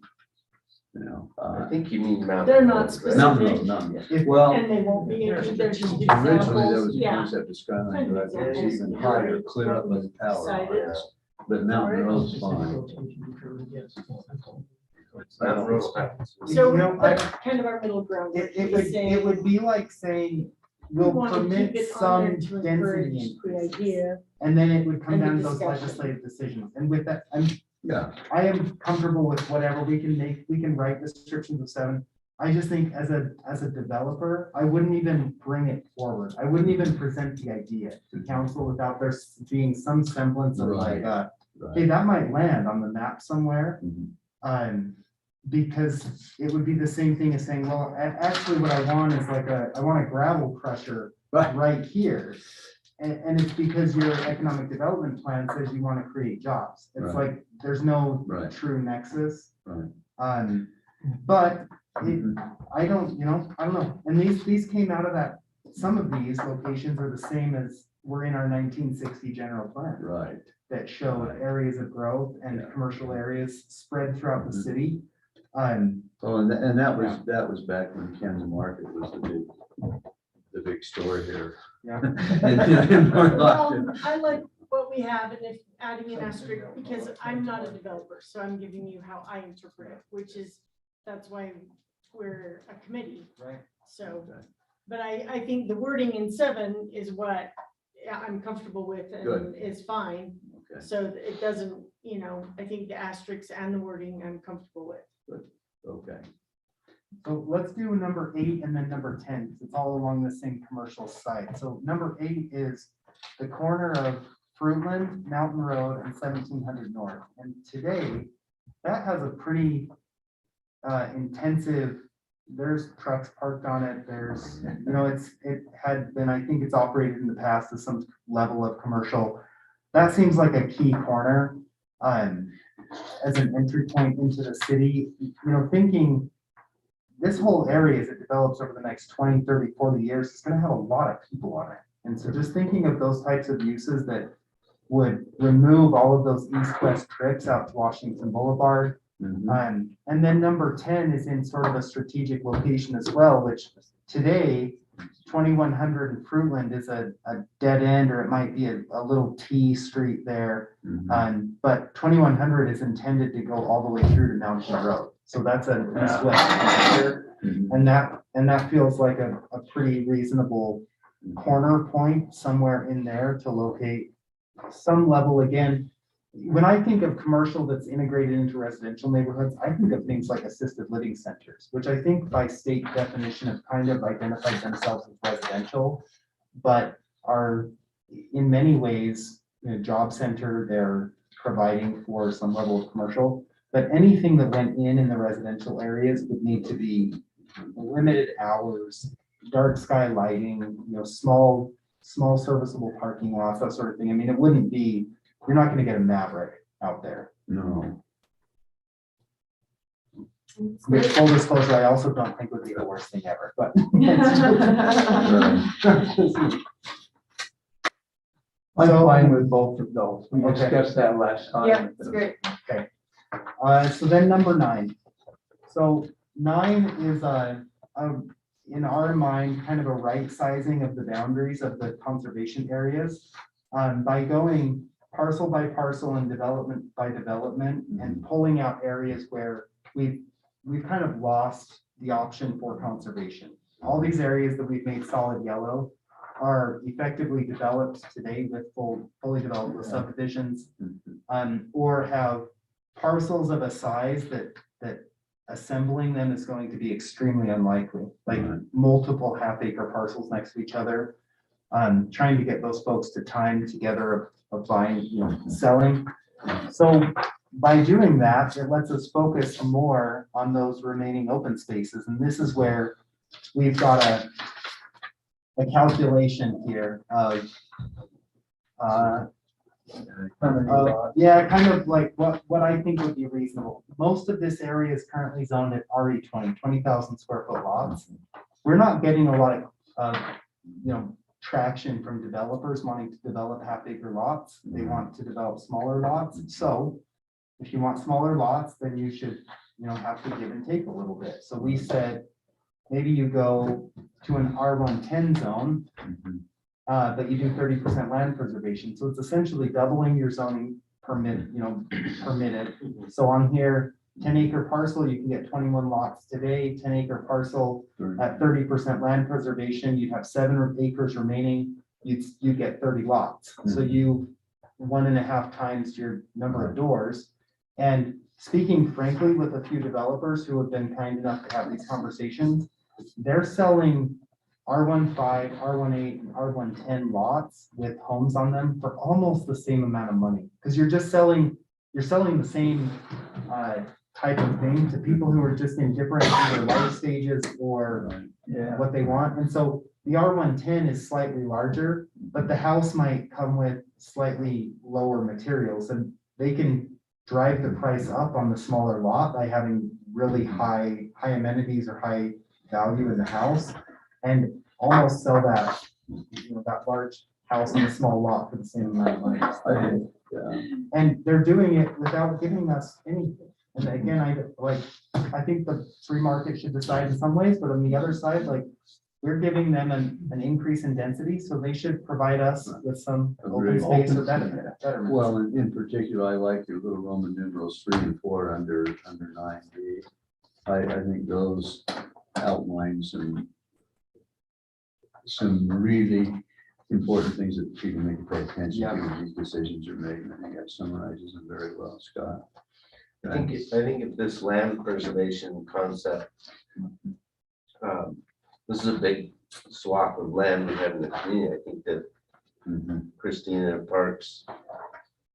You know, I think you mean Mountain. They're not Road, right? specific. Mountain Road. Well, And they won't be, they're just originally there examples, was a yeah. concept of Skyline Kind of Drive that was examples. even higher, clear up by the power Decided. lines. But Mountain Road's fine. Mountain Road's fine. So You know, that's kind of our middle ground. It would be like saying, We we'll want to permit keep it on some there to encourage density the increases. idea. And then it would come And the down to those discussion. legislative decisions. And with that, Yeah, I am comfortable with whatever we can make, we can write descriptions of 7. I just think as a developer, I wouldn't even bring it forward. I wouldn't even present the idea to council without there being some semblance of like, hey, right. that might land on the map somewhere. Mhm. Because it would be the same thing as saying, well, actually what I want is like I want a gravel crusher Right. right here. And it's because your economic development plan says you want to create jobs. It's Right. like, there's no Right. true nexus. Right. But Mhm. I don't know. And these came out of that, some of these locations are the same as were in our 1960 general plan Right. that showed Right. areas of growth and Yeah. commercial areas spread throughout the Mhm. city. Oh, and that was back when Kansas Market was the big store here. Yeah. In North Well, Ogden. I like what we have, and if adding an asterisk, because I'm not a developer, so I'm giving you how I interpret it, which is, that's why we're a committee, Right. so. But I think the wording in 7 is what I'm comfortable with and Good. is fine. Okay. So it doesn't, you know, I think the asterisks and the wording I'm comfortable with. Okay. So let's do number 8 and then number 10, because it's all along the same commercial site. So number 8 is the corner of Fruitland, Mountain Road, and 1700 North. And today, that has a pretty intensive, there's trucks parked on it. There's, you know, it had been, I think it's operated in the past as some level of commercial. That seems like a key corner as an entry point into the city, you know, thinking this whole area as it develops over the next 20, 30, 40 years, it's going to have a lot of people on it. And so just thinking of those types of uses that would remove all of those east-west trips out to Washington Boulevard. Mhm. And then number 10 is in sort of a strategic location as well, which today 2100 in Fruitland is a dead end, or it might be a little T street there. Mhm. But 2100 is intended to go all the way through to Mountain Road. So that's an east-west connector, Mhm. and that feels like a pretty reasonable corner point somewhere in there to locate some level, again, when I think of commercial that's integrated into residential neighborhoods, I think of things like assisted living centers, which I think by state definition have kind of identified themselves as residential, but are in many ways, job center, they're providing for some level of commercial. But anything that went in the residential areas would need to be limited hours, dark sky lighting, small serviceable parking lots, that sort of thing. I mean, it wouldn't be, you're not gonna get a Maverick out there. No. With full disclosure, I also don't think would be the worst thing ever, but. I'm So- fine with both of those. We Okay. discussed that last time. Yeah, it's great. So then number 9. So 9 is in our mind, kind of a right sizing of the boundaries of the conservation areas. By going parcel by parcel and development by development and pulling out areas where we've kind of lost the option for conservation. All these areas that we've made solid yellow are effectively developed today with fully developed with subdivisions, or have parcels of a size that assembling them is going to be extremely unlikely, like multiple half-acre parcels next to each other. Trying to get those folks to time together of buying, selling. So by doing that, it lets us focus more on those remaining open spaces. And this is where we've got a calculation here of, yeah, kind of like what I think would be reasonable. Most of this area is currently zoned at RE 20,000 square foot lots. We're not getting a lot of, traction from developers wanting to develop half-acre lots. They want to develop smaller lots. So if you want smaller lots, then you should, have to give and take a little bit. So we said, maybe you go to an R110 zone, but you do 30% land preservation. So it's essentially doubling your zoning permitted. So on here, 10-acre parcel, you can get 21 lots today. 10-acre parcel at 30% land preservation, you'd have 7 acres remaining. You'd get 30 lots. So you 1.5 times your number of doors. And speaking frankly with a few developers who have been kind enough to have these conversations, they're selling R15, R18, and R110 lots with homes on them for almost the same amount of money. Because you're selling the same type of thing to people who are just in different either life stages or what they want. And so the R110 is slightly larger, but the house might come with slightly lower materials, and they can drive the price up on the smaller lot by having really high amenities or high value in the house, and almost sell that, that large house on a small lot for the same amount of money. And they're doing it without giving us anything. And again, I think the free market should decide in some ways, but on the other side, we're giving them an increase in density, so they should provide us with some open space or betterment. Well, in particular, I like your little Roman numerals 3 and 4 under 9B. I think those outline some really important things that people need to pay attention to when these decisions are made. I think that summarizes them very well, Scott. I think if this land preservation concept, this is a big swath of land we have in the community. I think that Christina Parks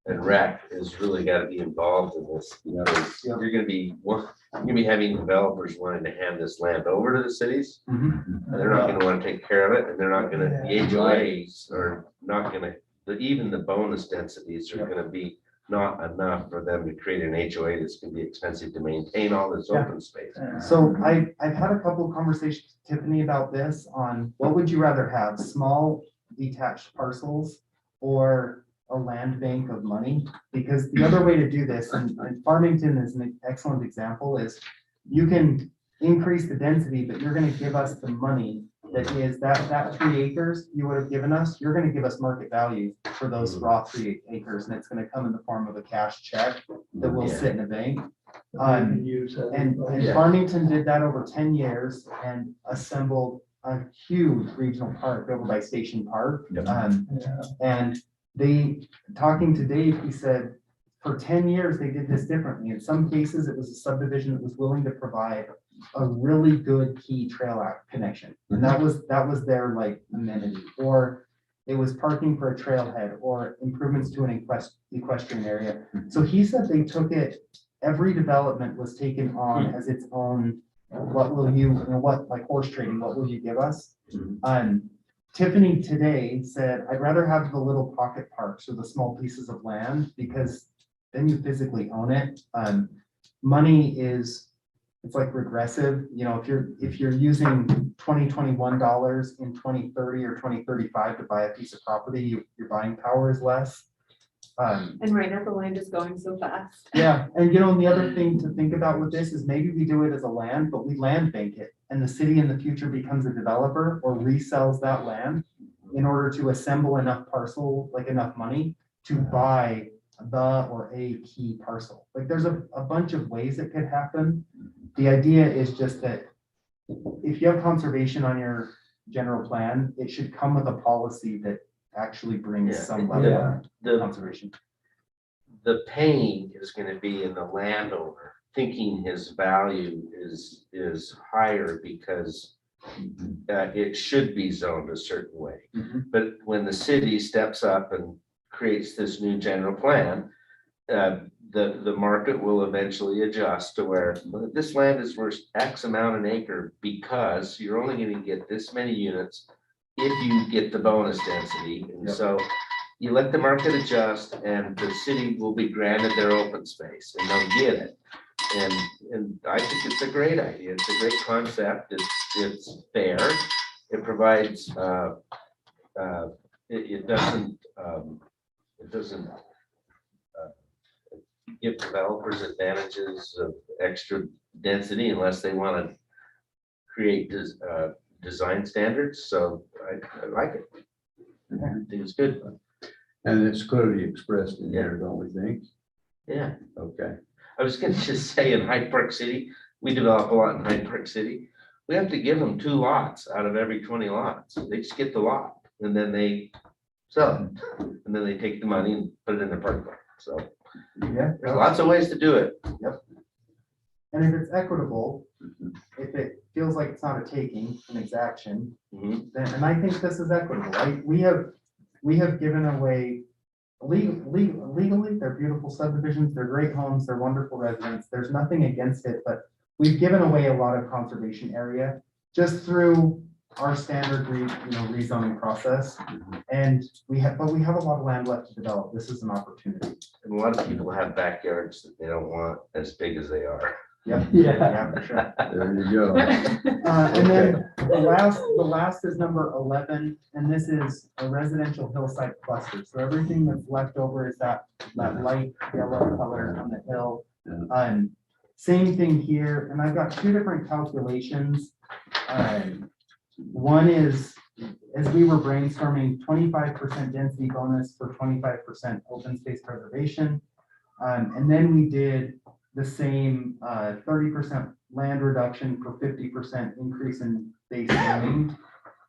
and Rec is really got to be involved in this, because you're going to be having developers wanting to hand this land over to the cities, and they're not going to want to take care of it, and they're not going to, the HOAs are not going to, even the bonus densities are going to be not enough for them to create an HOA that's going to be expensive to maintain all this open space. So I've had a couple of conversations with Tiffany about this on what would you rather have, small detached parcels or a land bank of money? Because the other way to do this, and Farmington is an excellent example, is you can increase the density, but you're going to give us the money that is that 3 acres you would have given us. You're going to give us market value for those raw 3 acres, and it's going to come in the form of a cash check that will sit in a bank. And Farmington did that over 10 years and assembled a huge regional park over by Station Park. And talking to Dave, he said, for 10 years, they did this differently. In some cases, it was a subdivision that was willing to provide a really good key trail connection. And that was their like amenity, or it was parking for a trailhead or improvements to an equestrian area. So he said they took it, every development was taken on as its own, what will you know, what, like horse trading, what will you give us? Tiffany today said, I'd rather have the little pocket parks or the small pieces of land because then you physically own it. Money is, it's like regressive, you know, if you're using $2021 in 2030 or 2035 to buy a piece of property, your buying power is less. And right now the land is going so fast. Yeah, and you know, and the other thing to think about with this is maybe we do it as a land, but we land bank it, and the city in the future becomes a developer or resells that land in order to assemble enough parcel, like enough money to buy the or a key parcel. Like there's a bunch of ways it could happen. The idea is just that if you have conservation on your general plan, it should come with a policy that actually brings Yeah, some level of The, conservation. the pain is gonna be in the landowner thinking his value is higher because it should be zoned a certain way. Mhm. But when the city steps up and creates this new general plan, the market will eventually adjust to where well, this land is worth X amount an acre because you're only gonna get this many units if you get the bonus density. And Yep. so you let the market adjust and the city will be granted their open space and they'll get it. And I think it's a great idea. It's a great concept. It's fair. It provides, it doesn't give developers advantages of extra density unless they want to create design standards. So I like it. I think it's good. And it's clearly expressed in there, don't we think? Yeah. Okay. I was gonna just say in Hyde Park City, we develop a lot in Hyde Park City. We have to give them 2 lots out of every 20 lots. They just get the lot and then they sell it. And then they take the money and put it in their parking lot. So Yeah. there's lots of ways to do it. And if it's equitable, if it feels like it's not a taking, an exaction, Mhm. then, and I think this is equitable, right? We have given away legally, they're beautiful subdivisions, they're great homes, they're wonderful residents. There's nothing against it, but we've given away a lot of conservation area just through our standard rezoning process. And but we have a lot of land left to develop. This is an opportunity. And a lot of people have backyards that they don't want as big as they are. Yep. Yeah. Yeah, for sure. There you go. And then the last is number 11, and this is a residential hillside cluster. So everything that's left over is that light yellow color on the hill. Same thing here, and I've got 2 different calculations. One is, as we were brainstorming, 25% density bonus for 25% open space preservation. And then we did the same 30% land reduction for 50% increase in base zoning.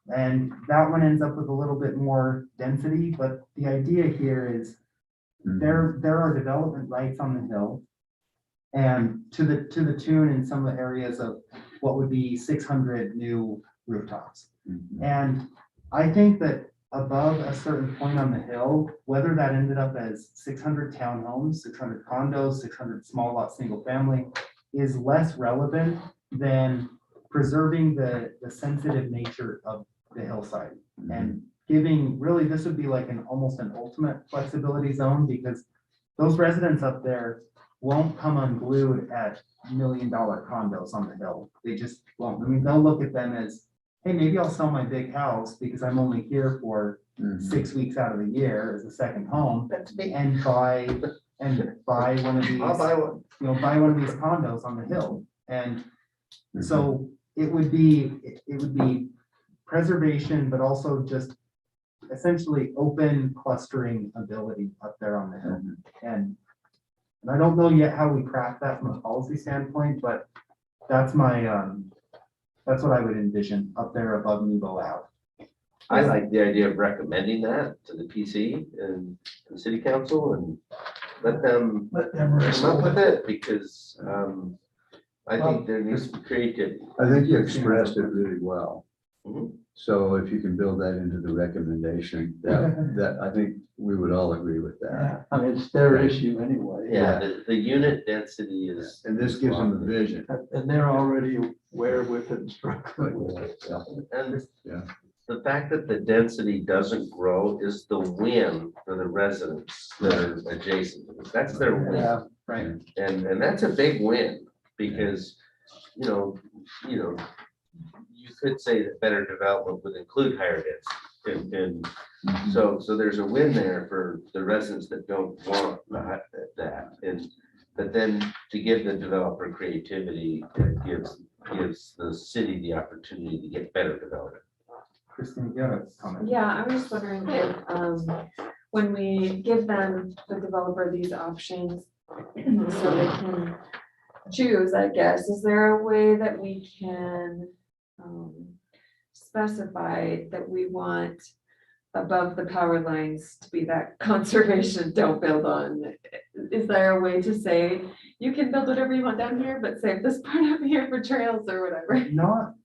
And that one ends up with a little bit more density, but the idea here is there are development rights on the hill. And to the tune in some of the areas of what would be 600 new rooftops. And I think that above a certain point on the hill, whether that ended up as 600 townhomes, 600 condos, 600 small lot, single family, is less relevant than preserving the sensitive nature of the hillside. And giving, really, this would be like almost an ultimate flexibility zone, because those residents up there won't come unglued at $1 million condos on the hill. They just won't. I mean, they'll look at them as, hey, maybe I'll sell my big house because I'm only here for 6 weeks out of the year as a second home, and buy one of these, buy one of these condos on the hill. And so it would be preservation, but also just essentially open clustering ability up there on the hill. And I don't know yet how we craft that from a policy standpoint, but that's my, that's what I would envision up there above Nebo Ave. I like the idea of recommending that to the PC and the city council and let them come up with it, because I think there needs to be creativity. I think you expressed it really well. Mhm. So if you can build that into the recommendation, that I think we would all agree with that. Yeah, I mean, it's their issue anyway. Yeah, the unit density is. And this gives them a vision. And they're already aware with it and struggling with it. Yeah. And Yeah. the fact that the density doesn't grow is the win for the residents that are adjacent to this. That's their win. Yeah, right. And that's a big win, because, you know, you could say that better development would include higher density. And so there's a win there for the residents that don't want that. But then to give the developer creativity, it gives the city the opportunity to get better development. Christine, you have a comment? Yeah, I was just wondering if, when we give them, the developer, these options, so they can choose, I guess, is there a way that we can specify that we want above the power lines to be that conservation don't build on? Is there a way to say, you can build whatever you want down here, but save this part up here for trails or whatever?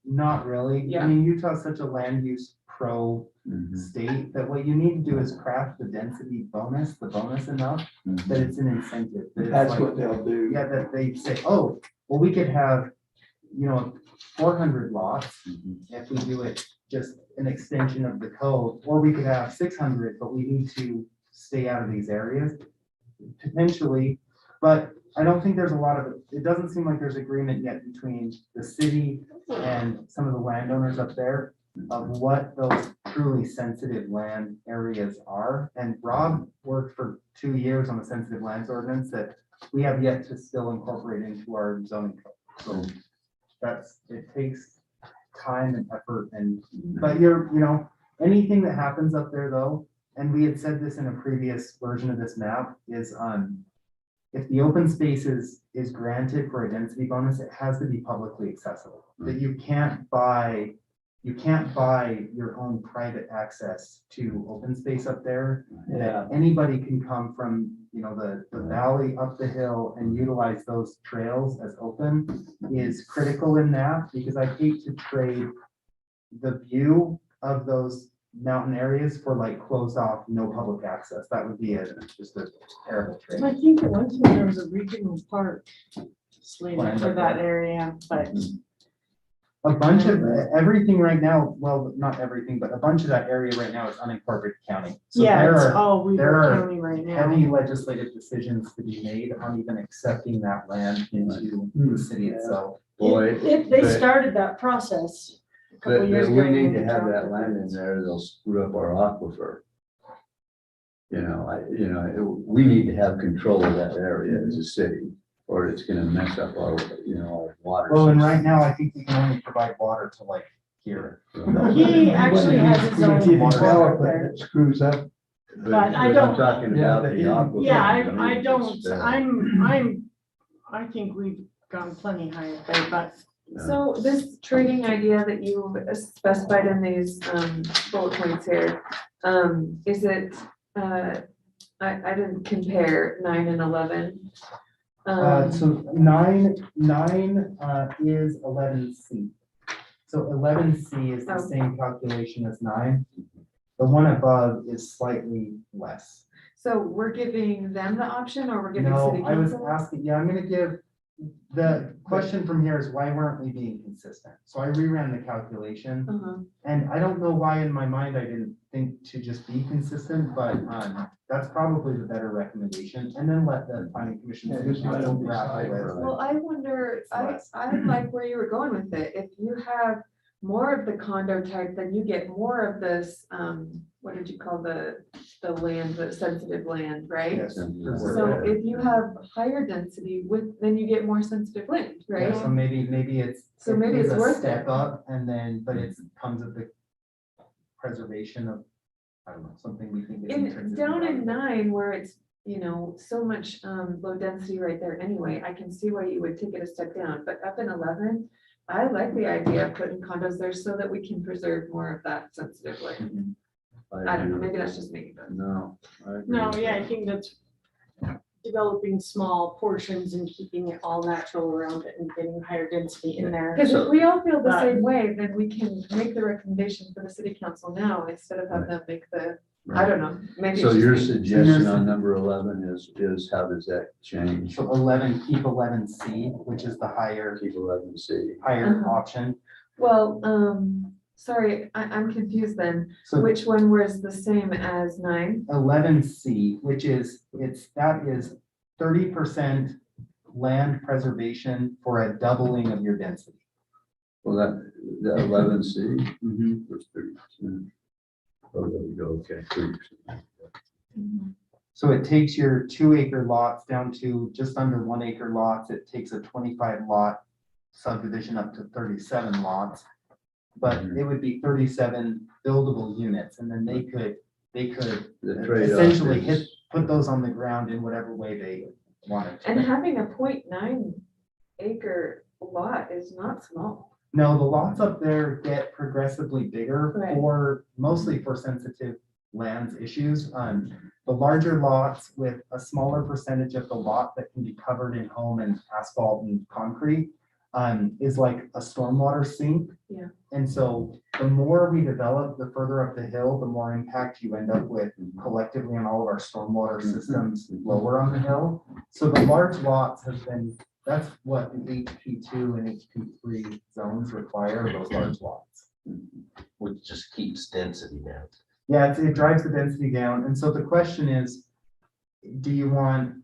Not really. Yeah. I mean, Utah's such a land use pro Mhm. state that what you need to do is craft the density bonus, the bonus enough that it's an incentive. that it's That's like- what they'll do. Yeah, that they say, oh, well, we could have, 400 lots Mhm. if we do it just an extension of the code, or we could have 600, but we need to stay out of these areas potentially. But I don't think there's a lot of, it doesn't seem like there's agreement yet between the city and some of the landowners up there of what those truly sensitive land areas are. And Rob worked for 2 years on the sensitive lands ordinance that we have yet to still incorporate into our zoning code. So it takes time and effort but anything that happens up there though, and we had said this in a previous version of this map, is if the open space is granted for a density bonus, it has to be publicly accessible. That you can't buy your own private access to open space up there. Yeah. That anybody can come from, the valley up the hill and utilize those trails as open is critical in that, because I hate to trade the view of those mountain areas for like closed off, no public access. That would be just a terrible trade. I think at one time there was a regional park slated for that area, but A bunch of everything right now, well, not everything, but a bunch of that area right now is unincorporated county. So yeah, there it's are all Weaver there are County right heavy now. legislative decisions to be made on even accepting that land into the city itself. Boy, They but- started that process a couple but years we ago. need when to we have dropped that the land in permits. there, they'll screw up our aquifer. We need to have control of that area as a city, or it's gonna mess up our, our water. Well, and system. right now, I think we can only provide water to like here. He actually has his own water there. It screws up. But I I'm don't- talking Yeah, about the the heating. aquifer. Yeah, mean, I don't, just, I think we've gone plenty higher there, but So this trading idea that you specified in these bullet points here, is it, I didn't compare 9 and 11. So nine is 11C. So 11C is the Oh. same calculation as 9. The one above is slightly less. So we're giving them the option, or we're giving No, city I was council? asking, I'm gonna give, the question from here is why weren't we being consistent? So I reran the calculation, Uh-huh. and I don't know why in my mind I didn't think to just be consistent, but that's probably the better recommendation, and then let the planning commission. Yeah, just let them grapple decide. with. Well, I wonder, I Less. like where you were going with it. If you have more of the condo type, then you get more of this, what did you call the land, the sensitive land, right? Yes. So if you have higher density then you get more sensitive land, Yeah, right? so maybe it's. So maybe is it's a worth Step it. up and then, but it comes at the preservation of, I don't know, something we think is In, intrinsically down in valuable. 9 where it's, so much low density right there anyway, I can see why you would take it a step down, but up in 11, I like the idea of putting condos there so that we can preserve more of that sensitive land. I don't know, maybe that's just me, but. No. I agree No, with yeah, I that. think that's developing small portions and keeping it all natural around it and getting higher density in there. Because if we all feel the But- same way, then we can make the recommendation for the city council now instead of have them make the, I don't know, maybe. So it's your just me. suggestion on number 11 is how does that change? So 11, keep 11C, which is the higher, Keep 11C. higher Uh-huh. option. Well, sorry, I'm confused then. So Which one was the same as 9? 11C, which is, that is 30% land preservation for a doubling of your density. Well, the 11C Mhm. was 30%. Oh, there we go, okay. 30%. So it takes your 2-acre lots down to just under 1-acre lots. It takes a 25 lot subdivision up to 37 lots. But it would be 37 buildable units, and then they could The trade-off essentially is- put those on the ground in whatever way they wanted And to. having a 0.9 acre lot is not small. No, the lots up there get progressively bigger Right. for, mostly for sensitive lands issues. The larger lots with a smaller percentage of the lot that can be covered in home and asphalt and concrete is like a stormwater sink. Yeah. And so the more we develop, the further up the hill, the more impact you end up with collectively on all of our stormwater systems lower on the hill. So the large lots have been, that's what the HP2 and HP3 zones require, those large lots. Which just keeps density down. Yeah, it drives the density down. And so the question is, do you want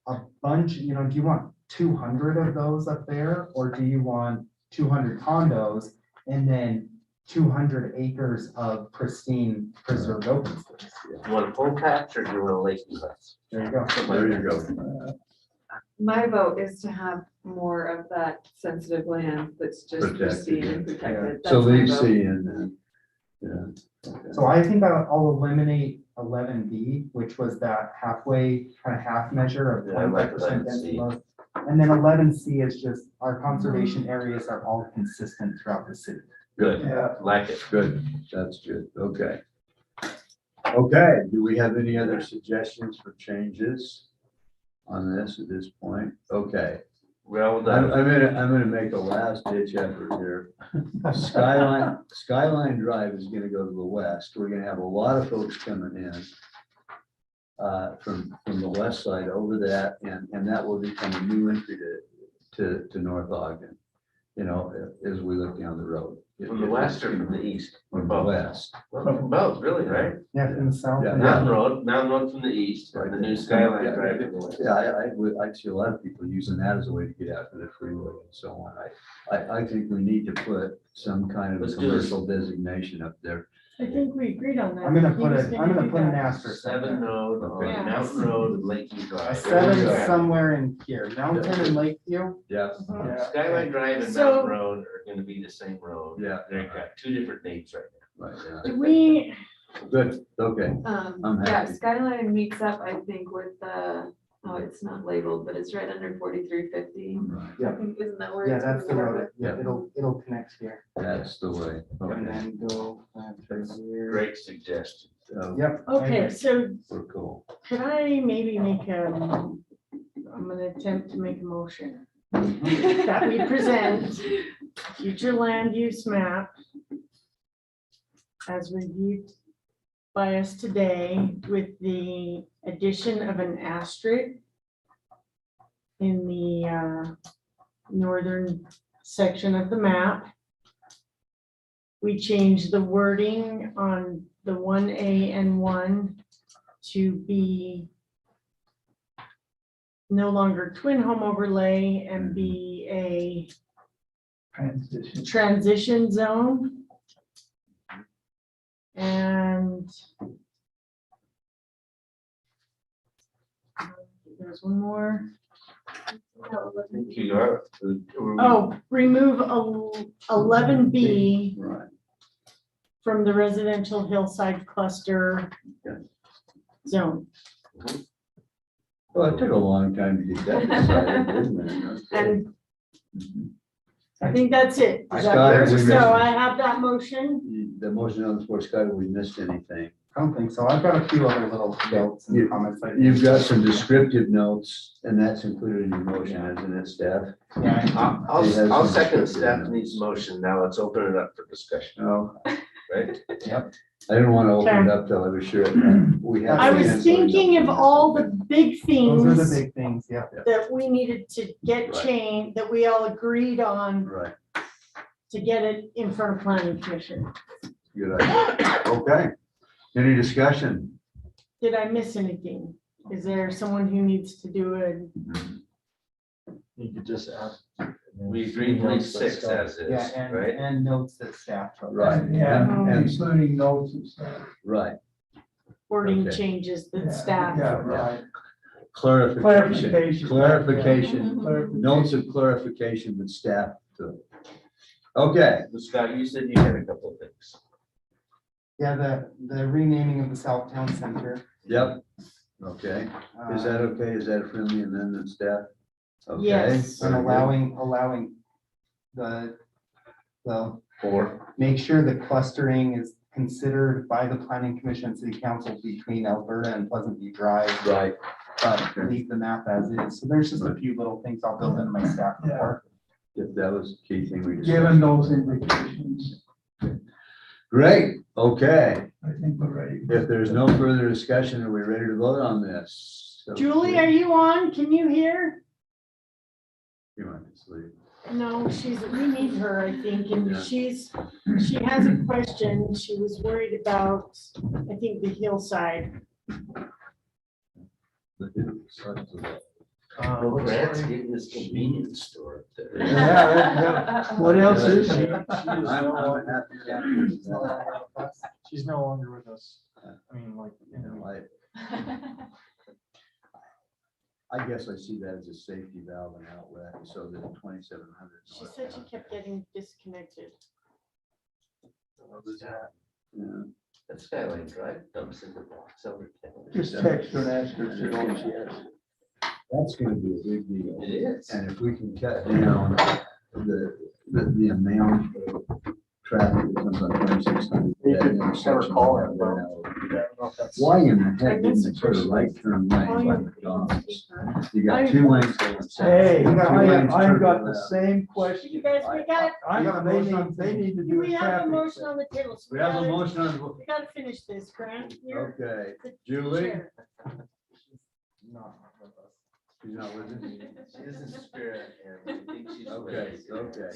a bunch, do you want 200 of those up there? Or do you want 200 condos and then 200 acres of pristine preserved open space? You want a full patch or do you want a lake US? There you go. There you go. My vote is to have more of that sensitive land that's just Protected, pristine and yeah. protected. So That's my leave vote. C in then. Yeah. Okay. So I think I'll eliminate 11B, which was that halfway, kind of half measure of Yeah, I like 25% density. 11C. load. And then 11C is just our conservation areas are all consistent throughout the city. Good, Like it. good. That's good. Okay. Okay, do we have any other suggestions for changes on this at this point? Okay. Well I'm done. gonna make a last ditch effort here. Skyline Drive is gonna go to the west. We're gonna have a lot of folks coming in from the west side over that, and that will become a new entry to North Ogden, as we look down the road. From the west or from the east? Or From the both? west. Well, from both, really, right? Yeah, in the south. Yeah. and Mountain Road from the east, and the new Skyline Drive from the west. Yeah, I see a lot of people using that as a way to get out to the freeway and so on. I think we need to put some kind of a Let's do this. commercial designation up there. I think we agreed on that. I'm gonna He put was it, I'm gonna do put an that. asterisk. up 7 there. Road, on Yeah. Mountain Road, and Lakeview A Drive. 7 There we is go. somewhere in here, Mountain and Lakeview. Yeah, Mhm. Skyline Drive and So- Mountain Road are gonna be the same road. yeah, They've got two different names right now. right, yeah. Do we, Good, okay. I'm Yeah, happy. Skyline meets up, I think, with the, oh, it's not labeled, but it's right under 4350. Right, I Yeah. think, isn't that where? Yeah, it's that's the gonna road. work? Yeah, it'll connect here. that's the way. And Okay, then go right here. Great suggestion. so Yep. I okay, agree. so we're cool. could I maybe make I'm gonna attempt to make a motion that we present future land use map as reviewed by us today with the addition of an asterisk in the northern section of the map. We changed the wording on the 1A and 1 to be no longer twin home overlay and be a Transition. transition zone. And there's one more. I think you are. Oh, remove 11B Right, from the residential hillside cluster Okay. zone. well, it took a long time to get that decided, didn't it? Okay. And Mhm. I think that's it. Is that Scott, fair? have we So missed- I have that motion. The motion on the floor, Scott, have we missed anything? I don't think so. I've got a few other little notes and comments. You've got some descriptive notes, and that's included in your motion, isn't it, Steph? Yeah, I'll second Stephanie's motion. Now let's open it up for discussion, No, right? I didn't want to open it up till I was sure. We had. I was thinking of all the big those are the things big things, yeah. that we needed to get Right. changed, that we all agreed on Right, to get it in front of planning commission. good idea. Okay. Any discussion? Did I miss anything? Is there someone who needs to do it? You could just add. We agreed to leave 6 as Yeah, is, and, right? and notes that staff. took. Right. Yeah, And- including notes and stuff. Right, Wording Okay. changes Yeah, that staff. Yeah, right. clarification, Clarification. clarification, notes of clarification that staff took. Okay, Scott, you said you had a couple of things. Yeah, the renaming of the Southtown Center. yep, okay. Is that okay? Is that a friendly amendment, staff? Okay. Yes. And very good. allowing the, 4. make sure the clustering is considered by the planning commission and city council between Alberta and Pleasant View Drive, Right, but leave the map as is. So there's just a few little things I'll build into my staff Yeah. report. if that was the key thing we discussed. Given those indications, Great, okay. I think we're ready. If there's no further discussion, are we ready to vote on this? So- Julie, are you on? Can you hear? You might be asleep. No, we need her, I think, and Yeah. she has a question. She was worried about, I think, the hillside. Well, Grant's getting this convenience store up there. Yeah. What else is she? I'm happy to- She's no longer with us. I mean, like, you You know, know, I guess I see that as a safety valve and outlet, so that 2700. She said she kept getting disconnected. Yeah. That Skyline Drive dumps into blocks over town. Just text her and ask her if she knows yes. That's gonna be a big deal. It is. And if we can cut down the amount of traffic that comes on 2600. You could never call it, though. Why in the heck didn't they put a right turn lane by McDonald's? You got 2 lanes. going south, Hey, 2 lanes I've got turning the left. same question. You guys, we got, They need to do we a have a traffic. motion on the table. So We have a motion on, We gotta finish this, Grant. You're okay, the Julie? chair. She's not with us? She is in spirit, and I think she's. Okay, okay.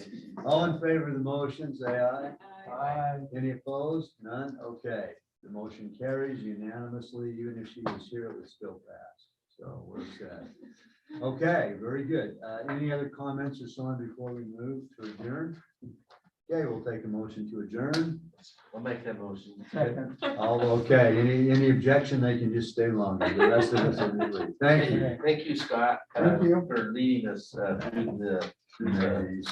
All in favor of the motion, say aye. Aye. Any opposed? None? Okay. The motion carries unanimously. Even if she was here, it would still pass. So we're set. Okay, very good. Any other comments or so on before we move to adjourn? Okay, we'll take a motion to adjourn. I'll make that motion. Second. All okay. Any objection, they can just stay longer. The rest of us will leave. Thank you. Thank you, Scott, Thank you. for leading us through the Maze.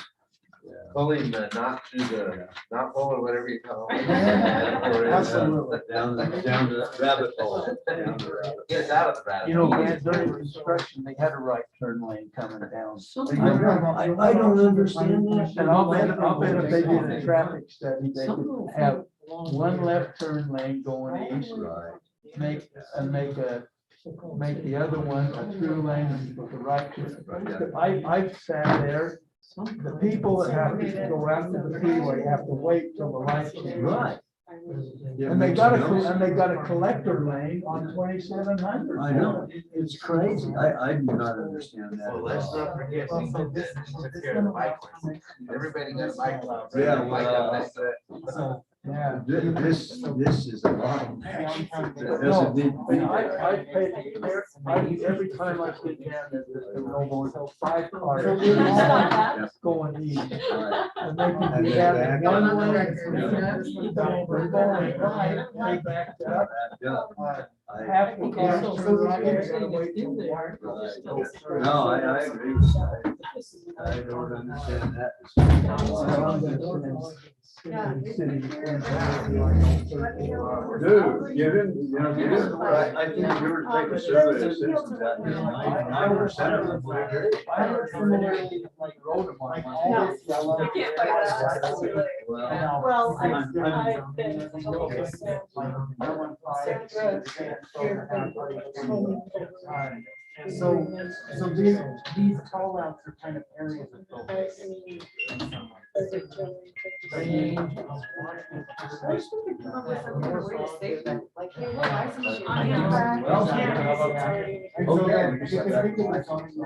pulling the knot through the knot hole or whatever you call it. Absolutely. Down the rabbit hole. Down the rabbit. Get us out of the rabbit. You know, hole. during construction, they had a right turn lane coming down. I don't understand that. And I'll bet if they did a traffic study, they could have one left turn lane going east, Right. make the other one a through lane with the right turn. I've sat there, the people that have to go out to the freeway have to wait till the light changes. Right. And they got a collector lane on 2700. I know, it's crazy. I do not understand that. Well, at let's all. not forget, we did this, we took care of the bike lane. Everybody got a bike lane. Yeah, Bike well, lane. Yeah. This is a lot. It doesn't need to be there. I paid, every time I sit down, there's no more than 5 cars going east. Right. And they can And do then that in back one up. lane. We're going right, they backed up. Yeah. Half the cars So turn right, we're they gotta wait till the Right. wire goes. No, I agree with that. I don't understand that. Yeah. Dude, give him, you know, give him, I think if you were to take a survey of citizens out there, 99% of them would agree. I heard similarly, like, road them No. all this yellow. I can't fight that. Well, I'm- I've been told this now. So these call outs are kind of areas of focus. I wish we could come up with some kind of way to save them, like, hey, look, I see you. I know. Well, Yeah. And so Okay, that- we because just we got could back. do something No.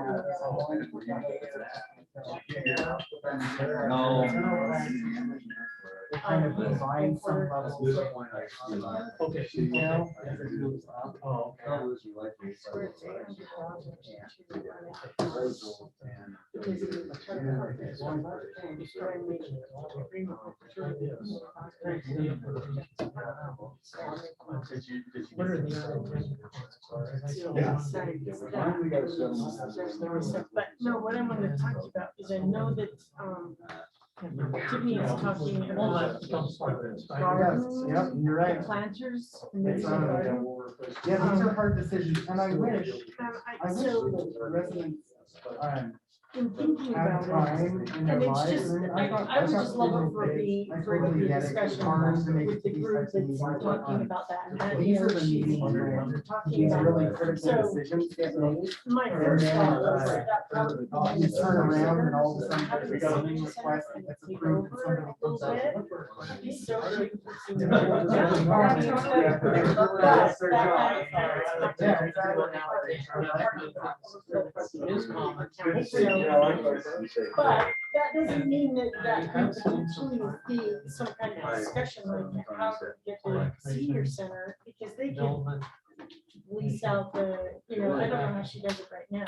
to kind of design some At level this of point, I see that. Okay. detail as it moves up. Oh, okay. Colors are like these. What are the? Finally got a settlement. But no, what I'm gonna talk about is I know that, Tiffany is talking Well, about that becomes part of this. right? gardens, Yep, you're right. planters. And It's, there's a garden. Yeah, these are hard decisions, and I wish So the residents, in thinking had about it, time in and their it's lives. just, and I would just love it for the, I for totally the get it. It's discussion hard to make with the these group types of that's meetings, talking about that. And that, you These know, are the she's meetings where talking these about. really critical So decisions get made. my And first then, thought was that that probably. You turn around and all of a sudden Have there's the a zoning senior request center that's take approved and over somebody a comes little out. bit. I'd be so grateful for senior Yeah. center. Yeah. Is common. But that doesn't mean that that group can truly be some kind of discussion like how to get the senior center, because they can Development. lease out the, you know, I don't know how she does it right now.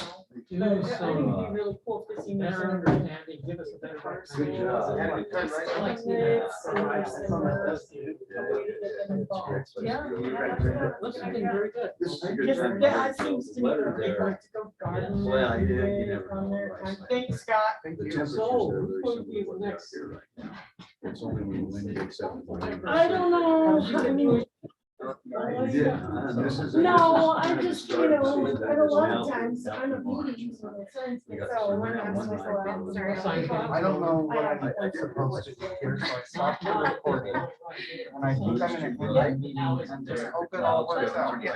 Do But I think some it'd be really cool if the senior better center. understanding, give us a better. Good job. I like seeing that. Looks like it's very good. This is a good Because time. that seems to me Letter like they'd there. like to go gardening. Well, yeah, you never on know. their time. Thanks, Scott. The temperatures So, are who's very going to similar be to what they are next? here right now. It's only when you get seven. I don't know. I mean, You did, huh? This is. no, I just, you know, at a lot of times I'm a meetings when the sun's We gets got so some when I'm one supposed to night. go out. Sorry. I don't know what I'm I supposed to do here, so I stopped the recording. And I think I'm gonna end that meeting and just hope it all works out.